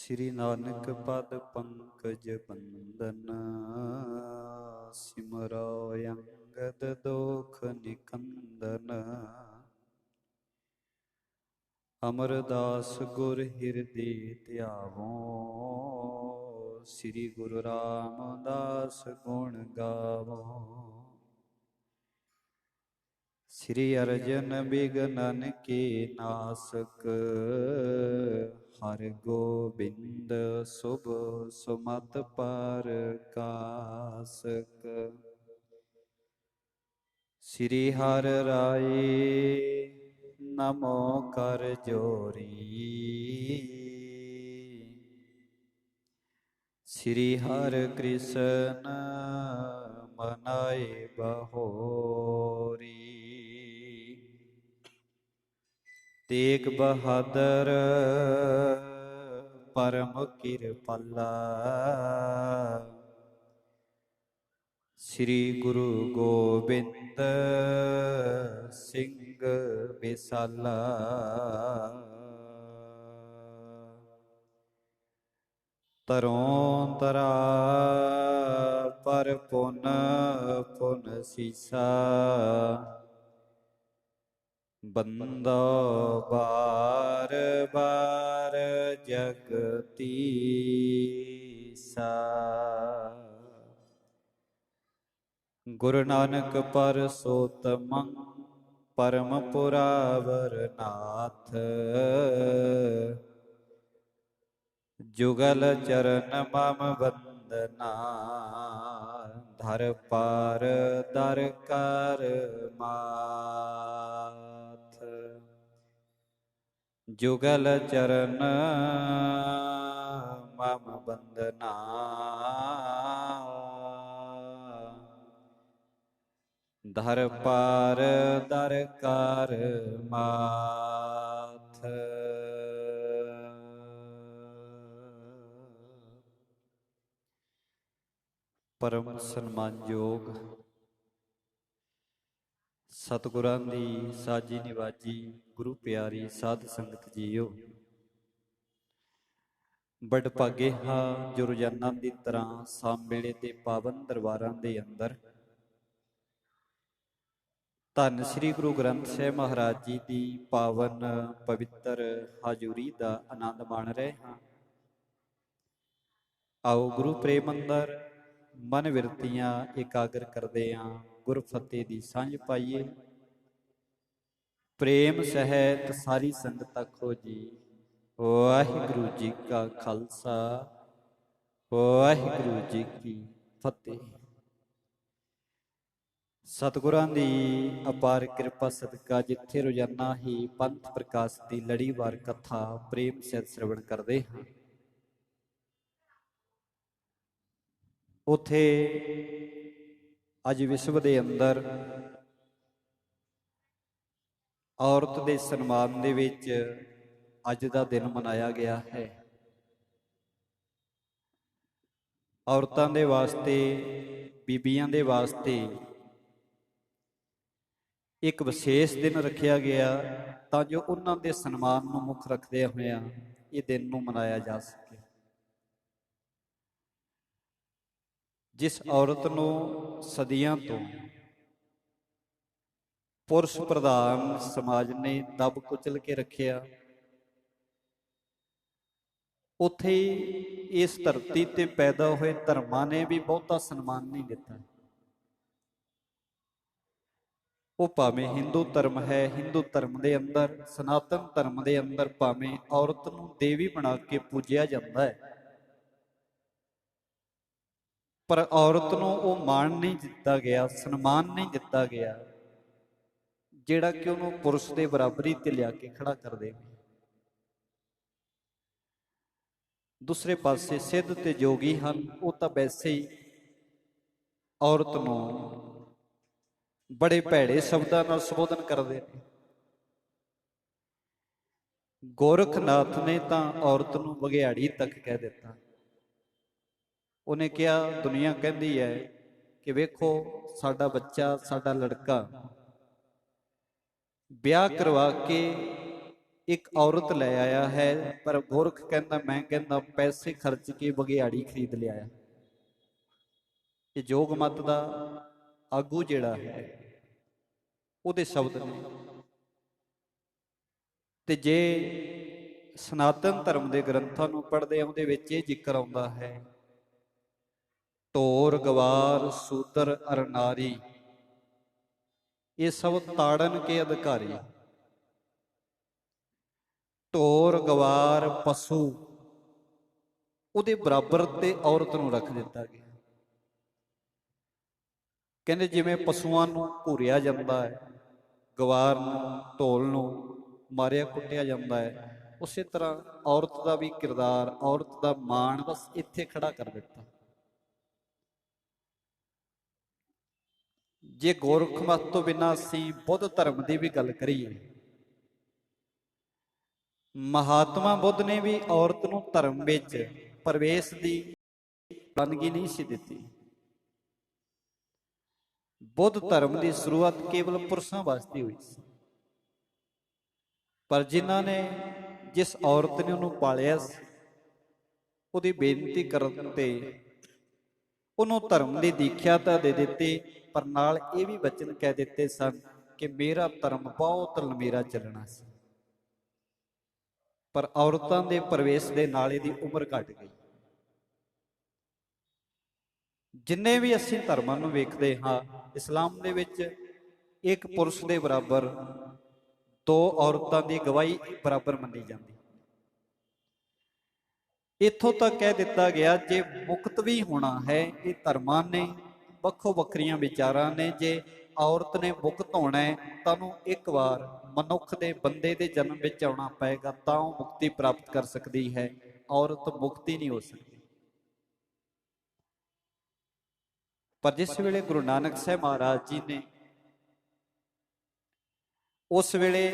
ਸ੍ਰੀ ਨਾਨਕ ਪਦ ਪੰਕਜ ਬੰਦਨ, ਸਿਮਰੋ ਅੰਗਦ ਦੋਖ ਨਿਕੰਦਨ। ਅਮਰਦਾਸ ਗੁਰ ਹਿਰਦੇ ਧਿਆਵੋ, ਸ੍ਰੀ ਗੁਰੂ ਰਾਮਦਾਸ ਗੁਣ ਗਾਵੋ। ਸ੍ਰੀ ਅਰਜਨ ਬਿਗਨਨ ਕੇ ਨਾਸਕ, ਹਰਿ ਗੋਬਿੰਦ ਸੁਭ ਸੁਮਤਿ ਪਰਕਾਸਕ। ਸ੍ਰੀ ਹਰਿ ਰਾਏ ਨਮੋ ਕਰ ਜੋਰੀ, ਸ੍ਰੀ ਹਰਿ ਕ੍ਰਿਸ਼ਨ ਮਨਾਏ ਬਹੋਰੀ। ਤੇਗ ਬਹਾਦਰ ਪਰਮ ਕਿਰਪਾਲਾ, ਸ੍ਰੀ ਗੁਰੂ ਗੋਬਿੰਦ ਸਿੰਘ ਬਿਸਾਲਾ। ਤਰੋਂ ਤਰਾ ਪਰ ਪੁਨ ਪੁਨ ਸੀਸਾ, ਬੰਦੋ ਬਾਰ ਬਾਰ ਜਗਤੀਸਾ। ਗੁਰੂ ਨਾਨਕ ਪਰਸੋਤਮੰ ਪਰਮ ਪੁਰਾਵਰ ਨਾਥ, ਜੁਗਲ ਚਰਨ ਮਮ ਵੰਦਨਾ। ਧਰ ਪਾਰ ਦਰ ਕਰ ਮਾਥ, ਜੁਗਲ ਚਰਨ ਮਮ ਵੰਦਨਾ। ਧਰ ਪਾਰ ਦਰ ਕਰ ਮਾਥ। ਪਰਮ ਸਨਮਾਨਯੋਗ ਸਤਿਗੁਰਾਂ ਦੀ ਸਾਜੀ ਨਿਵਾਜੀ ਗੁਰੂ ਪਿਆਰੀ ਸਾਧ ਸੰਗਤ ਜੀਓ, ਬੜ ਭਾਗੇ ਹਾਂ ਜੋ ਰੋਜ਼ਾਨਾ ਦੀ ਤਰ੍ਹਾਂ ਸ਼ਾਮ ਵੇਲੇ ਦੇ ਪਾਵਨ ਦਰਬਾਰਾਂ ਦੇ ਅੰਦਰ ਧੰਨ ਸ੍ਰੀ ਗੁਰੂ ਗ੍ਰੰਥ ਸਾਹਿਬ ਮਹਾਰਾਜ ਜੀ ਦੀ ਪਾਵਨ ਪਵਿੱਤਰ ਹਾਜ਼ੂਰੀ ਦਾ ਆਨੰਦ ਮਾਣ ਰਹੇ ਹਾਂ। ਆਓ ਗੁਰੂ ਪ੍ਰੇਮ ਅੰਦਰ ਮਨ ਵਿਰਤੀਆਂ ਇਕਾਗਰ ਕਰਦੇ ਹਾਂ, ਗੁਰ ਫਤਿਹ ਦੀ ਸਾਂਝ ਪਾਈਏ। ਪ੍ਰੇਮ ਸਹਿਤ ਸਾਰੀ ਸੰਗਤ ਆਖੋ ਜੀ ਵਾਹਿਗੁਰੂ ਜੀ ਕਾ ਖਾਲਸਾ, ਵਾਹਿਗੁਰੂ ਜੀ ਕੀ ਫਤਿਹ। ਸਤਿਗੁਰਾਂ ਦੀ ਅਪਾਰ ਕਿਰਪਾ ਸਦਕਾ ਜਿੱਥੇ ਰੋਜ਼ਾਨਾ ਹੀ ਪੰਥ ਪ੍ਰਕਾਸ਼ ਦੀ ਲੜੀਵਾਰ ਕਥਾ ਪ੍ਰੇਮ ਸਹਿਤ ਸ਼ਰਵਣ ਕਰਦੇ ਹਾਂ, ਉੱਥੇ ਅੱਜ ਵਿਸ਼ਵ ਦੇ ਅੰਦਰ ਔਰਤ ਦੇ ਸਨਮਾਨ ਦੇ ਵਿੱਚ ਅੱਜ ਦਾ ਦਿਨ ਮਨਾਇਆ ਗਿਆ ਹੈ। ਔਰਤਾਂ ਦੇ ਵਾਸਤੇ, ਬੀਬੀਆਂ ਦੇ ਵਾਸਤੇ ਇੱਕ ਵਿਸ਼ੇਸ਼ ਦਿਨ ਰੱਖਿਆ ਗਿਆ ਤਾਂ ਜੋ ਉਹਨਾਂ ਦੇ ਸਨਮਾਨ ਨੂੰ ਮੁੱਖ ਰੱਖਦੇ ਹੋਇਆਂ ਇਹ ਦਿਨ ਨੂੰ ਮਨਾਇਆ ਜਾ ਸਕੇ। ਜਿਸ ਔਰਤ ਨੂੰ ਸਦੀਆਂ ਤੋਂ ਪੁਰਸ਼ ਪ੍ਰਧਾਨ ਸਮਾਜ ਨੇ ਦਬ ਕੁਚਲ ਕੇ ਰੱਖਿਆ, ਉੱਥੇ ਇਸ ਧਰਤੀ ਤੇ ਪੈਦਾ ਹੋਏ ਧਰਮਾਂ ਨੇ ਵੀ ਬਹੁਤਾ ਸਨਮਾਨ ਨਹੀਂ ਦਿੱਤਾ। ਉਹ ਭਾਵੇਂ ਹਿੰਦੂ ਧਰਮ ਹੈ, ਹਿੰਦੂ ਧਰਮ ਦੇ ਅੰਦਰ, ਸਨਾਤਨ ਧਰਮ ਦੇ ਅੰਦਰ ਭਾਵੇਂ ਔਰਤ ਨੂੰ ਦੇਵੀ ਬਣਾ ਕੇ ਪੂਜਿਆ ਜਾਂਦਾ ਹੈ, ਪਰ ਔਰਤ ਨੂੰ ਉਹ ਮਾਣ ਨਹੀਂ ਦਿੱਤਾ ਗਿਆ, ਸਨਮਾਨ ਨਹੀਂ ਦਿੱਤਾ ਗਿਆ ਜਿਹੜਾ ਕਿ ਉਹਨੂੰ ਪੁਰਸ਼ ਦੇ ਬਰਾਬਰੀ ਤੇ ਲਿਆ ਕੇ ਖੜਾ ਕਰ ਦੇਵੇ। ਦੂਸਰੇ ਪਾਸੇ ਸਿੱਧ ਤੇ ਜੋਗੀ ਹਨ, ਉਹ ਤਾਂ ਵੈਸੇ ਹੀ ਔਰਤ ਨੂੰ ਬੜੇ ਭੈੜੇ ਸ਼ਬਦਾਂ ਨਾਲ ਸੰਬੋਧਨ ਕਰਦੇ ਨੇ। ਗੋਰਖਨਾਥ ਨੇ ਤਾਂ ਔਰਤ ਨੂੰ ਬਘਿਆੜੀ ਤੱਕ ਕਹਿ ਦਿੱਤਾ। ਉਹਨੇ ਕਿਹਾ, ਦੁਨੀਆ ਕਹਿੰਦੀ ਹੈ ਕਿ ਵੇਖੋ ਸਾਡਾ ਬੱਚਾ, ਸਾਡਾ ਲੜਕਾ ਵਿਆਹ ਕਰਵਾ ਕੇ ਇੱਕ ਔਰਤ ਲੈ ਆਇਆ ਹੈ, ਪਰ ਗੋਰਖ ਕਹਿੰਦਾ ਮੈਂ ਕਹਿੰਦਾ ਪੈਸੇ ਖਰਚ ਕੇ ਬਘਿਆੜੀ ਖਰੀਦ ਲਿਆਇਆ। ਇਹ ਜੋਗ ਮਤ ਦਾ ਆਗੂ ਜਿਹੜਾ ਹੈ ਉਹਦੇ ਸ਼ਬਦ ਨੇ। ਤੇ ਜੇ ਸਨਾਤਨ ਧਰਮ ਦੇ ਗ੍ਰੰਥਾਂ ਨੂੰ ਪੜ੍ਹਦੇ ਆ, ਉਹਦੇ ਵਿੱਚ ਇਹ ਜ਼ਿਕਰ ਆਉਂਦਾ ਹੈ, ਢੋਰ ਗਵਾਰ ਸੂਦਰ ਅਰ ਨਾਰੀ ਇਹ ਸਭ ਤਾੜਨ ਕੇ ਅਧਿਕਾਰੀ। ਢੋਰ ਗਵਾਰ ਪਸ਼ੂ ਉਹਦੇ ਬਰਾਬਰ ਤੇ ਔਰਤ ਨੂੰ ਰੱਖ ਦਿੱਤਾ ਗਿਆ। ਕਹਿੰਦੇ ਜਿਵੇਂ ਪਸ਼ੂਆਂ ਨੂੰ ਘੂਰਿਆ ਜਾਂਦਾ ਹੈ, ਗਵਾਰ ਨੂੰ ਢੋਲ ਨੂੰ ਮਾਰਿਆ ਕੁੱਟਿਆ ਜਾਂਦਾ ਹੈ, ਉਸੇ ਤਰ੍ਹਾਂ ਔਰਤ ਦਾ ਵੀ ਕਿਰਦਾਰ, ਔਰਤ ਦਾ ਮਾਣ ਬਸ ਇੱਥੇ ਖੜਾ ਕਰ ਦਿੱਤਾ। ਜੇ ਗੋਰਖ ਮਤ ਤੋਂ ਬਿਨਾਂ ਅਸੀਂ ਬੁੱਧ ਧਰਮ ਦੀ ਵੀ ਗੱਲ ਕਰੀਏ, ਮਹਾਤਮਾ ਬੁੱਧ ਨੇ ਵੀ ਔਰਤ ਨੂੰ ਧਰਮ ਵਿੱਚ ਪ੍ਰਵੇਸ਼ ਦੀ ਪ੍ਰਵਾਨਗੀ ਨਹੀਂ ਸੀ ਦਿੱਤੀ। ਬੁੱਧ ਧਰਮ ਦੀ ਸ਼ੁਰੂਆਤ ਕੇਵਲ ਪੁਰਸ਼ਾਂ ਵਾਸਤੇ ਹੋਈ ਸੀ, ਪਰ ਜਿਨ੍ਹਾਂ ਨੇ, ਜਿਸ ਔਰਤ ਨੇ ਉਹਨੂੰ ਪਾਲਿਆ ਸੀ, ਉਹਦੀ ਬੇਨਤੀ ਕਰਨ ਤੇ ਉਹਨੂੰ ਧਰਮ ਦੀ ਦੀਖਿਆ ਤਾਂ ਦੇ ਦਿੱਤੀ, ਪਰ ਨਾਲ ਇਹ ਵੀ ਵਚਨ ਕਹਿ ਦਿੱਤੇ ਸਨ ਕਿ ਮੇਰਾ ਧਰਮ ਬਹੁਤ ਲੰਮੇਰਾ ਚੱਲਣਾ ਸੀ। ਪਰ ਔਰਤਾਂ ਦੇ ਪ੍ਰਵੇਸ਼ ਦੇ ਨਾਲ ਇਹਦੀ ਉਮਰ ਘਟ ਗਈ। ਜਿੰਨੇ ਵੀ ਅਸੀਂ ਧਰਮਾਂ ਨੂੰ ਵੇਖਦੇ ਹਾਂ, ਇਸਲਾਮ ਦੇ ਵਿੱਚ ਇੱਕ ਪੁਰਸ਼ ਦੇ ਬਰਾਬਰ ਦੋ ਔਰਤਾਂ ਦੀ ਗਵਾਹੀ ਬਰਾਬਰ ਮੰਨੀ ਜਾਂਦੀ। ਇੱਥੋਂ ਤੱਕ ਕਹਿ ਦਿੱਤਾ ਗਿਆ ਜੇ ਮੁਕਤ ਵੀ ਹੋਣਾ ਹੈ, ਇਹ ਧਰਮਾਂ ਨੇ ਵੱਖੋ ਵੱਖਰੀਆਂ ਵਿਚਾਰਾਂ ਨੇ, ਜੇ ਔਰਤ ਨੇ ਮੁਕਤ ਹੋਣਾ ਹੈ ਤਾਂ ਉਹਨੂੰ ਇੱਕ ਵਾਰ ਮਨੁੱਖ ਦੇ ਬੰਦੇ ਦੇ ਜਨਮ ਵਿੱਚ ਆਉਣਾ ਪਏਗਾ, ਤਾਂ ਉਹ ਮੁਕਤੀ ਪ੍ਰਾਪਤ ਕਰ ਸਕਦੀ ਹੈ। ਔਰਤ ਮੁਕਤੀ ਨਹੀਂ ਹੋ ਸਕਦੀ। ਪਰ ਜਿਸ ਵੇਲੇ ਗੁਰੂ ਨਾਨਕ ਸਾਹਿਬ ਮਹਾਰਾਜ ਜੀ ਨੇ, ਉਸ ਵੇਲੇ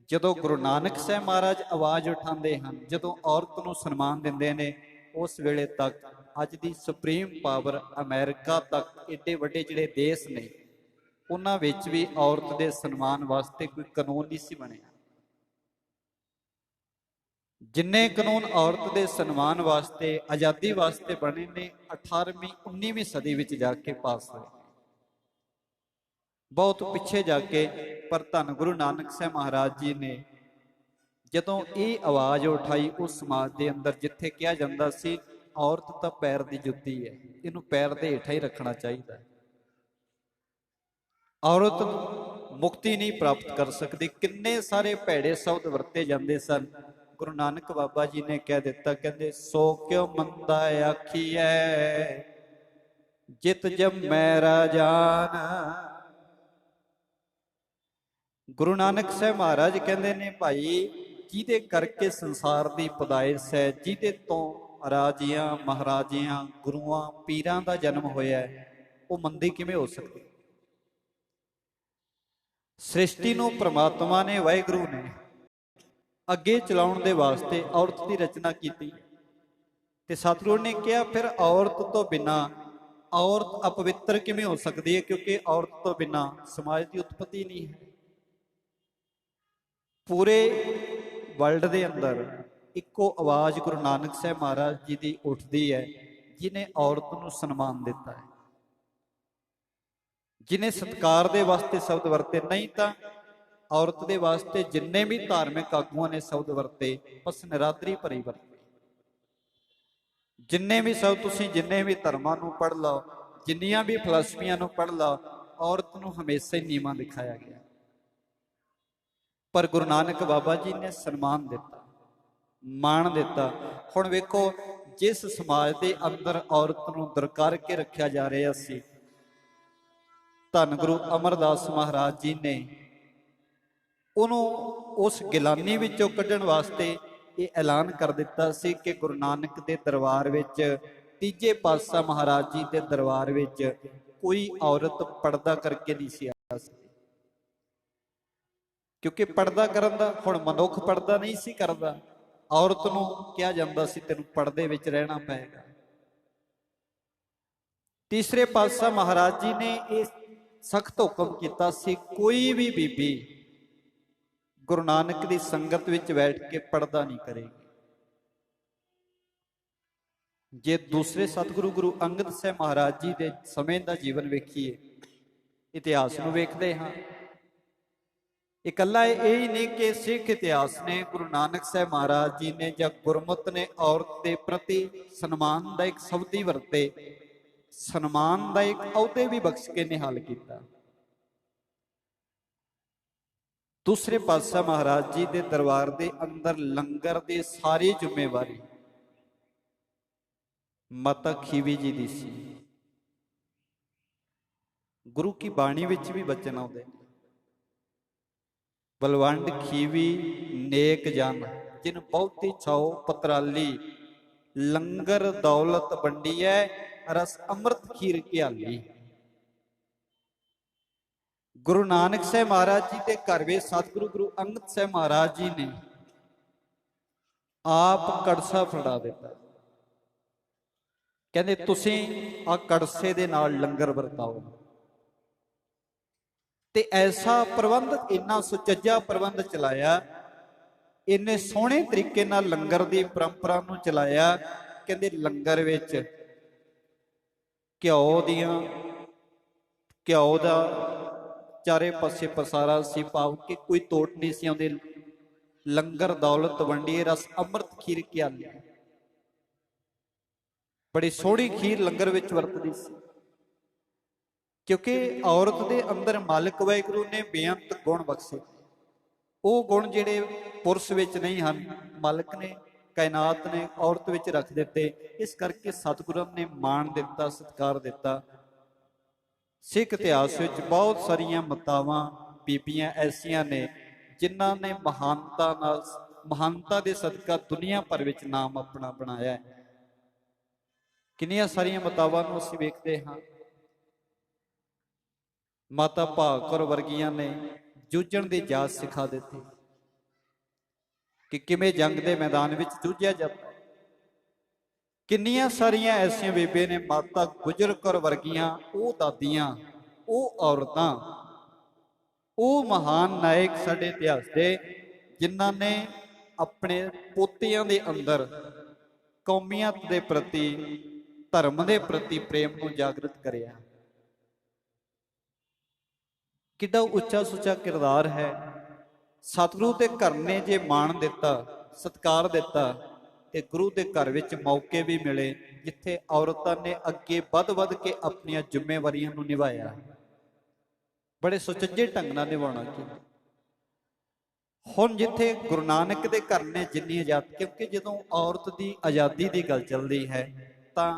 ਜਦੋਂ ਗੁਰੂ ਨਾਨਕ ਸਾਹਿਬ ਮਹਾਰਾਜ ਆਵਾਜ਼ ਉਠਾਉਂਦੇ ਹਨ, ਜਦੋਂ ਔਰਤ ਨੂੰ ਸਨਮਾਨ ਦਿੰਦੇ ਨੇ, ਉਸ ਵੇਲੇ ਤੱਕ ਅੱਜ ਦੀ ਸੁਪਰੀਮ ਪਾਵਰ ਅਮਰੀਕਾ ਤੱਕ ਏਡੇ ਵੱਡੇ ਜਿਹੜੇ ਦੇਸ਼ ਨੇ, ਉਹਨਾਂ ਵਿੱਚ ਵੀ ਔਰਤ ਦੇ ਸਨਮਾਨ ਵਾਸਤੇ ਕੋਈ ਕਾਨੂੰਨ ਨਹੀਂ ਸੀ ਬਣਿਆ। ਜਿੰਨੇ ਕਾਨੂੰਨ ਔਰਤ ਦੇ ਸਨਮਾਨ ਵਾਸਤੇ, ਆਜ਼ਾਦੀ ਵਾਸਤੇ ਬਣੇ ਨੇ, 18ਵੀਂ 19ਵੀਂ ਸਦੀ ਵਿੱਚ ਜਾ ਕੇ ਪਾਸ ਹੋਏ, ਬਹੁਤ ਪਿੱਛੇ ਜਾ ਕੇ। ਪਰ ਧੰਨ ਗੁਰੂ ਨਾਨਕ ਸਾਹਿਬ ਮਹਾਰਾਜ ਜੀ ਨੇ ਜਦੋਂ ਇਹ ਆਵਾਜ਼ ਉਠਾਈ ਉਸ ਸਮਾਜ ਦੇ ਅੰਦਰ, ਜਿੱਥੇ ਕਿਹਾ ਜਾਂਦਾ ਸੀ ਔਰਤ ਤਾਂ ਪੈਰ ਦੀ ਜੁੱਤੀ ਹੈ, ਇਹਨੂੰ ਪੈਰ ਦੇ ਹੇਠਾਂ ਹੀ ਰੱਖਣਾ ਚਾਹੀਦਾ, ਔਰਤ ਮੁਕਤੀ ਨਹੀਂ ਪ੍ਰਾਪਤ ਕਰ ਸਕਦੀ, ਕਿੰਨੇ ਸਾਰੇ ਭੈੜੇ ਸ਼ਬਦ ਵਰਤੇ ਜਾਂਦੇ ਸਨ। ਗੁਰੂ ਨਾਨਕ ਬਾਬਾ ਜੀ ਨੇ ਕਹਿ ਦਿੱਤਾ, ਕਹਿੰਦੇ ਸੋ ਕਿਉ ਮੰਦਾ ਆਖੀਐ ਜਿਤ ਜੰਮੈ ਰਾਜਾਨ। ਗੁਰੂ ਨਾਨਕ ਸਾਹਿਬ ਮਹਾਰਾਜ ਕਹਿੰਦੇ ਨੇ, ਭਾਈ ਜਿਹਦੇ ਕਰਕੇ ਸੰਸਾਰ ਦੀ ਪਦਾਇਸ਼ ਹੈ, ਜਿਹਦੇ ਤੋਂ ਰਾਜਿਆਂ ਮਹਾਰਾਜਿਆਂ ਗੁਰੂਆਂ ਪੀਰਾਂ ਦਾ ਜਨਮ ਹੋਇਆ, ਉਹ ਮੰਦੀ ਕਿਵੇਂ ਹੋ ਸਕਦੀ? ਸ੍ਰਿਸ਼ਟੀ ਨੂੰ ਪ੍ਰਮਾਤਮਾ ਨੇ, ਵਾਹਿਗੁਰੂ ਨੇ ਅੱਗੇ ਚਲਾਉਣ ਦੇ ਵਾਸਤੇ ਔਰਤ ਦੀ ਰਚਨਾ ਕੀਤੀ, ਤੇ ਸਤਿਗੁਰੂ ਨੇ ਕਿਹਾ ਫਿਰ ਔਰਤ ਤੋਂ ਬਿਨਾਂ ਔਰਤ ਅਪਵਿੱਤਰ ਕਿਵੇਂ ਹੋ ਸਕਦੀ ਹੈ? ਕਿਉਂਕਿ ਔਰਤ ਤੋਂ ਬਿਨਾਂ ਸਮਾਜ ਦੀ ਉਤਪਤੀ ਨਹੀਂ ਹੈ। ਪੂਰੇ ਵਰਲਡ ਦੇ ਅੰਦਰ ਇੱਕੋ ਆਵਾਜ਼ ਗੁਰੂ ਨਾਨਕ ਸਾਹਿਬ ਮਹਾਰਾਜ ਜੀ ਦੀ ਉੱਠਦੀ ਹੈ, ਜਿਨੇ ਔਰਤ ਨੂੰ ਸਨਮਾਨ ਦਿੱਤਾ ਹੈ, ਜਿਨੇ ਸਤਿਕਾਰ ਦੇ ਵਾਸਤੇ ਸ਼ਬਦ ਵਰਤੇ। ਨਹੀਂ ਤਾਂ ਔਰਤ ਦੇ ਵਾਸਤੇ ਜਿੰਨੇ ਵੀ ਧਾਰਮਿਕ ਆਗੂਆਂ ਨੇ ਸ਼ਬਦ ਵਰਤੇ, ਬਸ ਨਿਰਾਦਰੀ ਭਰੀ ਵਰਤੇ। ਜਿੰਨੇ ਵੀ ਸ਼ਬਦ ਤੁਸੀਂ ਜਿੰਨੇ ਵੀ ਧਰਮਾਂ ਨੂੰ ਪੜ੍ਹ ਲਓ, ਜਿੰਨੀਆਂ ਵੀ ਫਿਲਾਸਫੀਆਂ ਨੂੰ ਪੜ੍ਹ ਲਓ, ਔਰਤ ਨੂੰ ਹਮੇਸ਼ਾ ਹੀ ਨੀਵਾਂ ਦਿਖਾਇਆ ਗਿਆ। ਪਰ ਗੁਰੂ ਨਾਨਕ ਬਾਬਾ ਜੀ ਨੇ ਸਨਮਾਨ ਦਿੱਤਾ, ਮਾਣ ਦਿੱਤਾ। ਹੁਣ ਵੇਖੋ, ਜਿਸ ਸਮਾਜ ਦੇ ਅੰਦਰ ਔਰਤ ਨੂੰ ਦਰਕਾਰ ਕੇ ਰੱਖਿਆ ਜਾ ਰਿਹਾ ਸੀ, ਧੰਨ ਗੁਰੂ ਅਮਰਦਾਸ ਮਹਾਰਾਜ ਜੀ ਨੇ ਉਹਨੂੰ ਉਸ ਗਿਲਾਨੀ ਵਿੱਚੋਂ ਕੱਢਣ ਵਾਸਤੇ ਇਹ ਐਲਾਨ ਕਰ ਦਿੱਤਾ ਸੀ ਕਿ ਗੁਰੂ ਨਾਨਕ ਦੇ ਦਰਬਾਰ ਵਿੱਚ, ਤੀਜੇ ਪਾਤਸ਼ਾਹ ਮਹਾਰਾਜ ਜੀ ਦੇ ਦਰਬਾਰ ਵਿੱਚ ਕੋਈ ਔਰਤ ਪਰਦਾ ਕਰਕੇ ਨਹੀਂ ਸੀ ਆ ਸਕਦੀ। ਕਿਉਂਕਿ ਪਰਦਾ ਕਰਨ ਦਾ, ਹੁਣ ਮਨੁੱਖ ਪਰਦਾ ਨਹੀਂ ਸੀ ਕਰਦਾ, ਔਰਤ ਨੂੰ ਕਿਹਾ ਜਾਂਦਾ ਸੀ ਤੈਨੂੰ ਪਰਦੇ ਵਿੱਚ ਰਹਿਣਾ ਪਏਗਾ। ਤੀਸਰੇ ਪਾਤਸ਼ਾਹ ਮਹਾਰਾਜ ਜੀ ਨੇ ਇਹ ਸਖਤ ਹੁਕਮ ਕੀਤਾ ਸੀ, ਕੋਈ ਵੀ ਬੀਬੀ ਗੁਰੂ ਨਾਨਕ ਦੀ ਸੰਗਤ ਵਿੱਚ ਬੈਠ ਕੇ ਪੜਦਾ ਨਹੀਂ ਕਰੇਗੀ। ਜੇ ਦੂਸਰੇ ਸਤਿਗੁਰੂ ਗੁਰੂ ਅੰਗਦ ਸਾਹਿਬ ਮਹਾਰਾਜ ਜੀ ਦੇ ਸਮੇਂ ਦਾ ਜੀਵਨ ਵੇਖੀਏ, ਇਤਿਹਾਸ ਨੂੰ ਵੇਖਦੇ ਹਾਂ, ਇਕੱਲਾ ਇਹ ਹੀ ਨਹੀਂ ਕਿ ਸਿੱਖ ਇਤਿਹਾਸ ਨੇ ਗੁਰੂ ਨਾਨਕ ਸਾਹਿਬ ਮਹਾਰਾਜ ਜੀ ਨੇ ਜਾਂ ਗੁਰਮਤਿ ਨੇ ਔਰਤ ਦੇ ਪ੍ਰਤੀ ਸਨਮਾਨ ਦਾ ਇੱਕ ਸ਼ਬਦ ਹੀ ਵਰਤੇ, ਸਨਮਾਨ ਦਾ ਇੱਕ ਅਹੁਦੇ ਵੀ ਬਖਸ਼ ਕੇ ਨਿਹਾਲ ਕੀਤਾ। ਦੂਸਰੇ ਪਾਤਸ਼ਾਹ ਮਹਾਰਾਜ ਜੀ ਦੇ ਦਰਬਾਰ ਦੇ ਅੰਦਰ ਲੰਗਰ ਦੀ ਸਾਰੀ ਜ਼ਿੰਮੇਵਾਰੀ ਮਾਤਾ ਖੀਵੀ ਜੀ ਦੀ ਸੀ। ਗੁਰੂ ਕੀ ਬਾਣੀ ਵਿੱਚ ਵੀ ਬਚਨ ਆਉਂਦੇ, ਬਲਵੰਡ ਖੀਵੀ ਨੇਕ ਜਨ ਜਿਨ ਬਹੁਤੀ ਛਾਓ ਪਤਰਾਲੀ, ਲੰਗਰ ਦੌਲਤ ਵੰਡੀਐ ਰਸ ਅੰਮ੍ਰਿਤ ਖੀਰ ਘਿਆਲੀ। ਗੁਰੂ ਨਾਨਕ ਸਾਹਿਬ ਮਹਾਰਾਜ ਜੀ ਦੇ ਘਰ ਵਿੱਚ ਸਤਿਗੁਰੂ ਗੁਰੂ ਅੰਗਦ ਸਾਹਿਬ ਮਹਾਰਾਜ ਜੀ ਨੇ ਆਪ ਕੜਛਾ ਫੜਾ ਦਿੱਤਾ। ਕਹਿੰਦੇ ਤੁਸੀਂ ਆ ਕੜਛੇ ਦੇ ਨਾਲ ਲੰਗਰ ਵਰਤਾਓ। ਤੇ ਐਸਾ ਪ੍ਰਬੰਧ, ਇੰਨਾ ਸੁਚੱਜਾ ਪ੍ਰਬੰਧ ਚਲਾਇਆ, ਇੰਨੇ ਸੋਹਣੇ ਤਰੀਕੇ ਨਾਲ ਲੰਗਰ ਦੀ ਪਰੰਪਰਾ ਨੂੰ ਚਲਾਇਆ। ਕਹਿੰਦੇ ਲੰਗਰ ਵਿੱਚ ਘਿਓ ਦਾ ਚਾਰੇ ਪਾਸੇ ਪਸਾਰਾ ਸੀ, ਭਾਵ ਕਿ ਕੋਈ ਤੋਟ ਨਹੀਂ ਸੀ ਆਉਂਦੇ। ਲੰਗਰ ਦੌਲਤ ਵੰਡੀਏ ਰਸ ਅੰਮ੍ਰਿਤ ਖੀਰ ਘਿਆਲੀ। ਬੜੀ ਸੋਹਣੀ ਖੀਰ ਲੰਗਰ ਵਿੱਚ ਵਰਤਦੀ ਸੀ, ਕਿਉਂਕਿ ਔਰਤ ਦੇ ਅੰਦਰ ਮਾਲਕ ਵਾਹਿਗੁਰੂ ਨੇ ਬੇਅੰਤ ਗੁਣ ਬਖਸ਼ੇ। ਉਹ ਗੁਣ ਜਿਹੜੇ ਪੁਰਸ਼ ਵਿੱਚ ਨਹੀਂ ਹਨ, ਮਾਲਕ ਨੇ, ਕਾਇਨਾਤ ਨੇ ਔਰਤ ਵਿੱਚ ਰੱਖ ਦਿੱਤੇ। ਇਸ ਕਰਕੇ ਸਤਿਗੁਰਾਂ ਨੇ ਮਾਣ ਦਿੱਤਾ, ਸਤਿਕਾਰ ਦਿੱਤਾ। ਸਿੱਖ ਇਤਿਹਾਸ ਵਿੱਚ ਬਹੁਤ ਸਾਰੀਆਂ ਮਾਤਾਵਾਂ, ਬੀਬੀਆਂ ਐਸੀਆਂ ਨੇ ਜਿਨ੍ਹਾਂ ਨੇ ਮਹਾਨਤਾ ਦੇ ਸਦਕਾ ਦੁਨੀਆ ਭਰ ਵਿੱਚ ਨਾਮ ਆਪਣਾ ਬਣਾਇਆ ਹੈ। ਕਿੰਨੀਆਂ ਸਾਰੀਆਂ ਮਾਤਾਵਾਂ ਨੂੰ ਅਸੀਂ ਵੇਖਦੇ ਹਾਂ। ਮਾਤਾ ਭਾਗ ਕੌਰ ਵਰਗੀਆਂ ਨੇ ਜੂਝਣ ਦੀ ਜਾਚ ਸਿਖਾ ਦਿੱਤੀ ਕਿ ਕਿਵੇਂ ਜੰਗ ਦੇ ਮੈਦਾਨ ਵਿੱਚ ਜੂਝਿਆ ਜਾਂਦਾ। ਕਿੰਨੀਆਂ ਸਾਰੀਆਂ ਐਸੀਆਂ ਬੀਬੀਆਂ ਨੇ, ਮਾਤਾ ਗੁਜਰ ਕੌਰ ਵਰਗੀਆਂ, ਉਹ ਦਾਦੀਆਂ, ਉਹ ਔਰਤਾਂ, ਉਹ ਮਹਾਨ ਨਾਇਕ ਸਾਡੇ ਇਤਿਹਾਸ ਦੇ, ਜਿਨ੍ਹਾਂ ਨੇ ਆਪਣੇ ਪੋਤਿਆਂ ਦੇ ਅੰਦਰ ਕੌਮੀਅਤ ਦੇ ਪ੍ਰਤੀ, ਧਰਮ ਦੇ ਪ੍ਰਤੀ ਪ੍ਰੇਮ ਨੂੰ ਜਾਗਰਤ ਕਰਿਆ। ਕਿੱਡਾ ਉੱਚਾ ਸੁੱਚਾ ਕਿਰਦਾਰ ਹੈ। ਸਤਿਗੁਰੂ ਦੇ ਘਰ ਨੇ ਜੇ ਮਾਣ ਦਿੱਤਾ, ਸਤਿਕਾਰ ਦਿੱਤਾ, ਤੇ ਗੁਰੂ ਦੇ ਘਰ ਵਿੱਚ ਮੌਕੇ ਵੀ ਮਿਲੇ ਜਿੱਥੇ ਔਰਤਾਂ ਨੇ ਅੱਗੇ ਵੱਧ ਕੇ ਆਪਣੀਆਂ ਜ਼ਿੰਮੇਵਾਰੀਆਂ ਨੂੰ ਨਿਭਾਇਆ। ਬੜੇ ਸੁਚੱਜੇ ਢੰਗ ਨਾਲ ਨਿਭਾਉਣਾ ਕੀਤਾ। ਹੁਣ ਜਿੱਥੇ ਗੁਰੂ ਨਾਨਕ ਦੇ ਘਰ ਨੇ ਜਿੰਨੀ ਆਜ਼ਾਦੀ, ਕਿਉਂਕਿ ਜਦੋਂ ਔਰਤ ਦੀ ਆਜ਼ਾਦੀ ਦੀ ਗੱਲ ਚੱਲਦੀ ਹੈ ਤਾਂ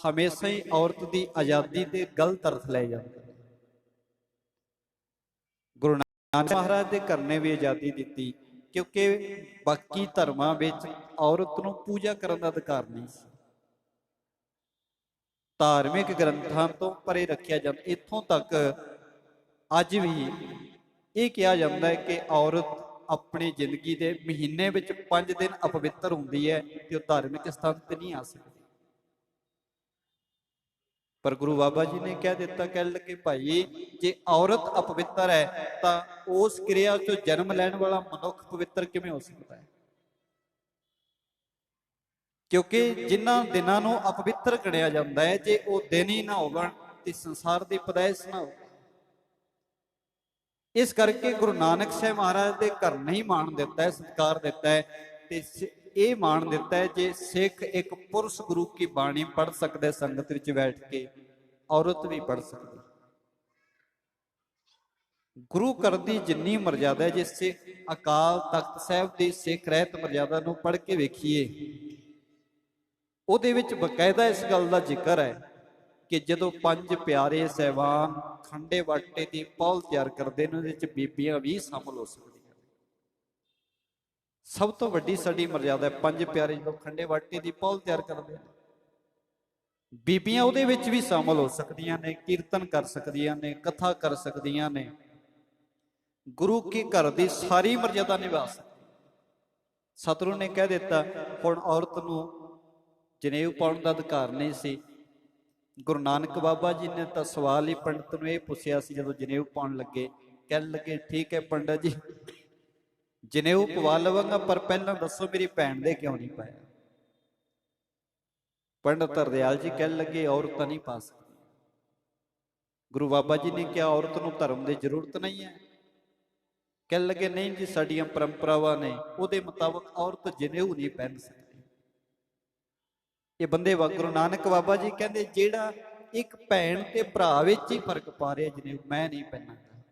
ਹਮੇਸ਼ਾ ਹੀ ਔਰਤ ਦੀ ਆਜ਼ਾਦੀ ਤੇ ਗਲਤ ਅਰਥ ਲਏ ਜਾਂਦੇ। ਗੁਰੂ ਨਾਨਕ ਮਹਾਰਾਜ ਦੇ ਘਰ ਨੇ ਵੀ ਆਜ਼ਾਦੀ ਦਿੱਤੀ, ਕਿਉਂਕਿ ਬਾਕੀ ਧਰਮਾਂ ਵਿੱਚ ਔਰਤ ਨੂੰ ਪੂਜਾ ਕਰਨ ਦਾ ਅਧਿਕਾਰ ਨਹੀਂ ਸੀ। ਧਾਰਮਿਕ ਗ੍ਰੰਥਾਂ ਤੋਂ ਪਰੇ ਰੱਖਿਆ ਜਾਂਦਾ। ਇੱਥੋਂ ਤੱਕ ਅੱਜ ਵੀ ਇਹ ਕਿਹਾ ਜਾਂਦਾ ਹੈ ਕਿ ਔਰਤ ਆਪਣੀ ਜ਼ਿੰਦਗੀ ਦੇ ਮਹੀਨੇ ਵਿੱਚ 5 ਦਿਨ ਅਪਵਿੱਤਰ ਹੁੰਦੀ ਹੈ ਤੇ ਉਹ ਧਾਰਮਿਕ ਸਥਾਨ ਤੇ ਨਹੀਂ ਆ ਸਕਦੀ। ਪਰ ਗੁਰੂ ਬਾਬਾ ਜੀ ਨੇ ਕਹਿ ਦਿੱਤਾ, ਕਹਿਣ ਲੱਗੇ ਭਾਈ ਜੇ ਔਰਤ ਅਪਵਿੱਤਰ ਹੈ ਤਾਂ ਉਸ ਕਿਰਿਆ ਚੋਂ ਜਨਮ ਲੈਣ ਵਾਲਾ ਮਨੁੱਖ ਪਵਿੱਤਰ ਕਿਵੇਂ ਹੋ ਸਕਦਾ ਹੈ? ਕਿਉਂਕਿ ਜਿਨ੍ਹਾਂ ਦਿਨਾਂ ਨੂੰ ਅਪਵਿੱਤਰ ਗਿਣਿਆ ਜਾਂਦਾ ਹੈ, ਜੇ ਉਹ ਦਿਨ ਹੀ ਨਾ ਹੋਵਣ ਤੇ ਸੰਸਾਰ ਦੀ ਪੈਦਾਇਸ਼ ਨਾ ਹੋਵੇ। ਇਸ ਕਰਕੇ ਗੁਰੂ ਨਾਨਕ ਸਾਹਿਬ ਮਹਾਰਾਜ ਦੇ ਘਰ ਨਹੀਂ ਮਾਣ ਦਿੱਤਾ ਹੈ, ਸਤਿਕਾਰ ਦਿੱਤਾ ਹੈ, ਤੇ ਇਹ ਮਾਣ ਦਿੱਤਾ ਹੈ ਜੇ ਸਿੱਖ ਇੱਕ ਪੁਰਸ਼ ਗੁਰੂ ਕੀ ਬਾਣੀ ਪੜ੍ਹ ਸਕਦਾ ਸੰਗਤ ਵਿੱਚ ਬੈਠ ਕੇ, ਔਰਤ ਵੀ ਪੜ੍ਹ ਸਕਦੀ। ਗੁਰੂ ਘਰ ਦੀ ਜਿੰਨੀ ਮਰਜ਼ਾਦਾ ਹੈ, ਜਿਸ ਅਕਾਲ ਤਖਤ ਸਾਹਿਬ ਦੀ ਸਿੱਖ ਰਹਿਤ ਮਰਜ਼ਾਦਾ ਨੂੰ ਪੜ੍ਹ ਕੇ ਵੇਖੀਏ, ਉਹਦੇ ਵਿੱਚ ਬਕਾਇਦਾ ਇਸ ਗੱਲ ਦਾ ਜ਼ਿਕਰ ਹੈ ਕਿ ਜਦੋਂ 5 ਪਿਆਰੇ ਸਹਿਬਾਨ ਖੰਡੇ ਵਾਟੇ ਦੀ ਪੌਲ ਤਿਆਰ ਕਰਦੇ ਨੇ, ਉਹਦੇ ਵਿੱਚ ਬੀਬੀਆਂ ਵੀ ਸ਼ਾਮਲ ਹੋ ਸਕਦੀਆਂ। ਸਭ ਤੋਂ ਵੱਡੀ ਸਾਡੀ ਮਰਜ਼ਾਦਾ ਹੈ 5 ਪਿਆਰੇ ਜਦੋਂ ਖੰਡੇ ਵਾਟੇ ਦੀ ਪੌਲ ਤਿਆਰ ਕਰਦੇ ਨੇ, ਬੀਬੀਆਂ ਉਹਦੇ ਵਿੱਚ ਵੀ ਸ਼ਾਮਲ ਹੋ ਸਕਦੀਆਂ ਨੇ, ਕੀਰਤਨ ਕਰ ਸਕਦੀਆਂ ਨੇ, ਕਥਾ ਕਰ ਸਕਦੀਆਂ ਨੇ, ਗੁਰੂ ਕੀ ਘਰ ਦੀ ਸਾਰੀ ਮਰਜ਼ਾਦਾ ਨਿਭਾ ਸਕਦੀਆਂ। ਸਤਿਗੁਰੂ ਨੇ ਕਹਿ ਦਿੱਤਾ ਹੁਣ ਔਰਤ ਨੂੰ ਜਨੇਊ ਪਾਉਣ ਦਾ ਅਧਿਕਾਰ ਨਹੀਂ ਸੀ। ਗੁਰੂ ਨਾਨਕ ਬਾਬਾ ਜੀ ਨੇ ਤਾਂ ਸਵਾਲ ਹੀ ਪੰਡਤ ਨੂੰ ਇਹ ਪੁੱਛਿਆ ਸੀ ਜਦੋਂ ਜਨੇਊ ਪਾਉਣ ਲੱਗੇ, ਕਹਿਣ ਲੱਗੇ ਠੀਕ ਹੈ ਪੰਡਤ ਜੀ, ਜਨੇਊ ਪਵਾ ਲਵਾਂਗਾ, ਪਰ ਪਹਿਲਾਂ ਦੱਸੋ ਮੇਰੀ ਭੈਣ ਦੇ ਕਿਉਂ ਨਹੀਂ ਪਾਇਆ। ਪੰਡਤ ਹਰਦਿਆਲ ਜੀ ਕਹਿਣ ਲੱਗੇ ਔਰਤਾਂ ਨਹੀਂ ਪਾ ਸਕਦੀ। ਗੁਰੂ ਬਾਬਾ ਜੀ ਨੇ ਕਿਹਾ ਔਰਤ ਨੂੰ ਧਰਮ ਦੀ ਜ਼ਰੂਰਤ ਨਹੀਂ ਹੈ। ਕਹਿਣ ਲੱਗੇ ਨਹੀਂ ਜੀ, ਸਾਡੀਆਂ ਪਰੰਪਰਾਵਾਂ ਨੇ, ਉਹਦੇ ਮੁਤਾਬਕ ਔਰਤ ਜਨੇਊ ਨਹੀਂ ਪਹਿਨ ਸਕਦੀ। ਇਹ ਬੰਦੇ ਵਾ ਗੁਰੂ ਨਾਨਕ ਬਾਬਾ ਜੀ ਕਹਿੰਦੇ ਜਿਹੜਾ ਇੱਕ ਭੈਣ ਤੇ ਭਰਾ ਵਿੱਚ ਹੀ ਫਰਕ ਪਾ ਰਿਹਾ ਜਨੇਊ, ਮੈਂ ਨਹੀਂ ਪਹਿਨਾਂਗਾ,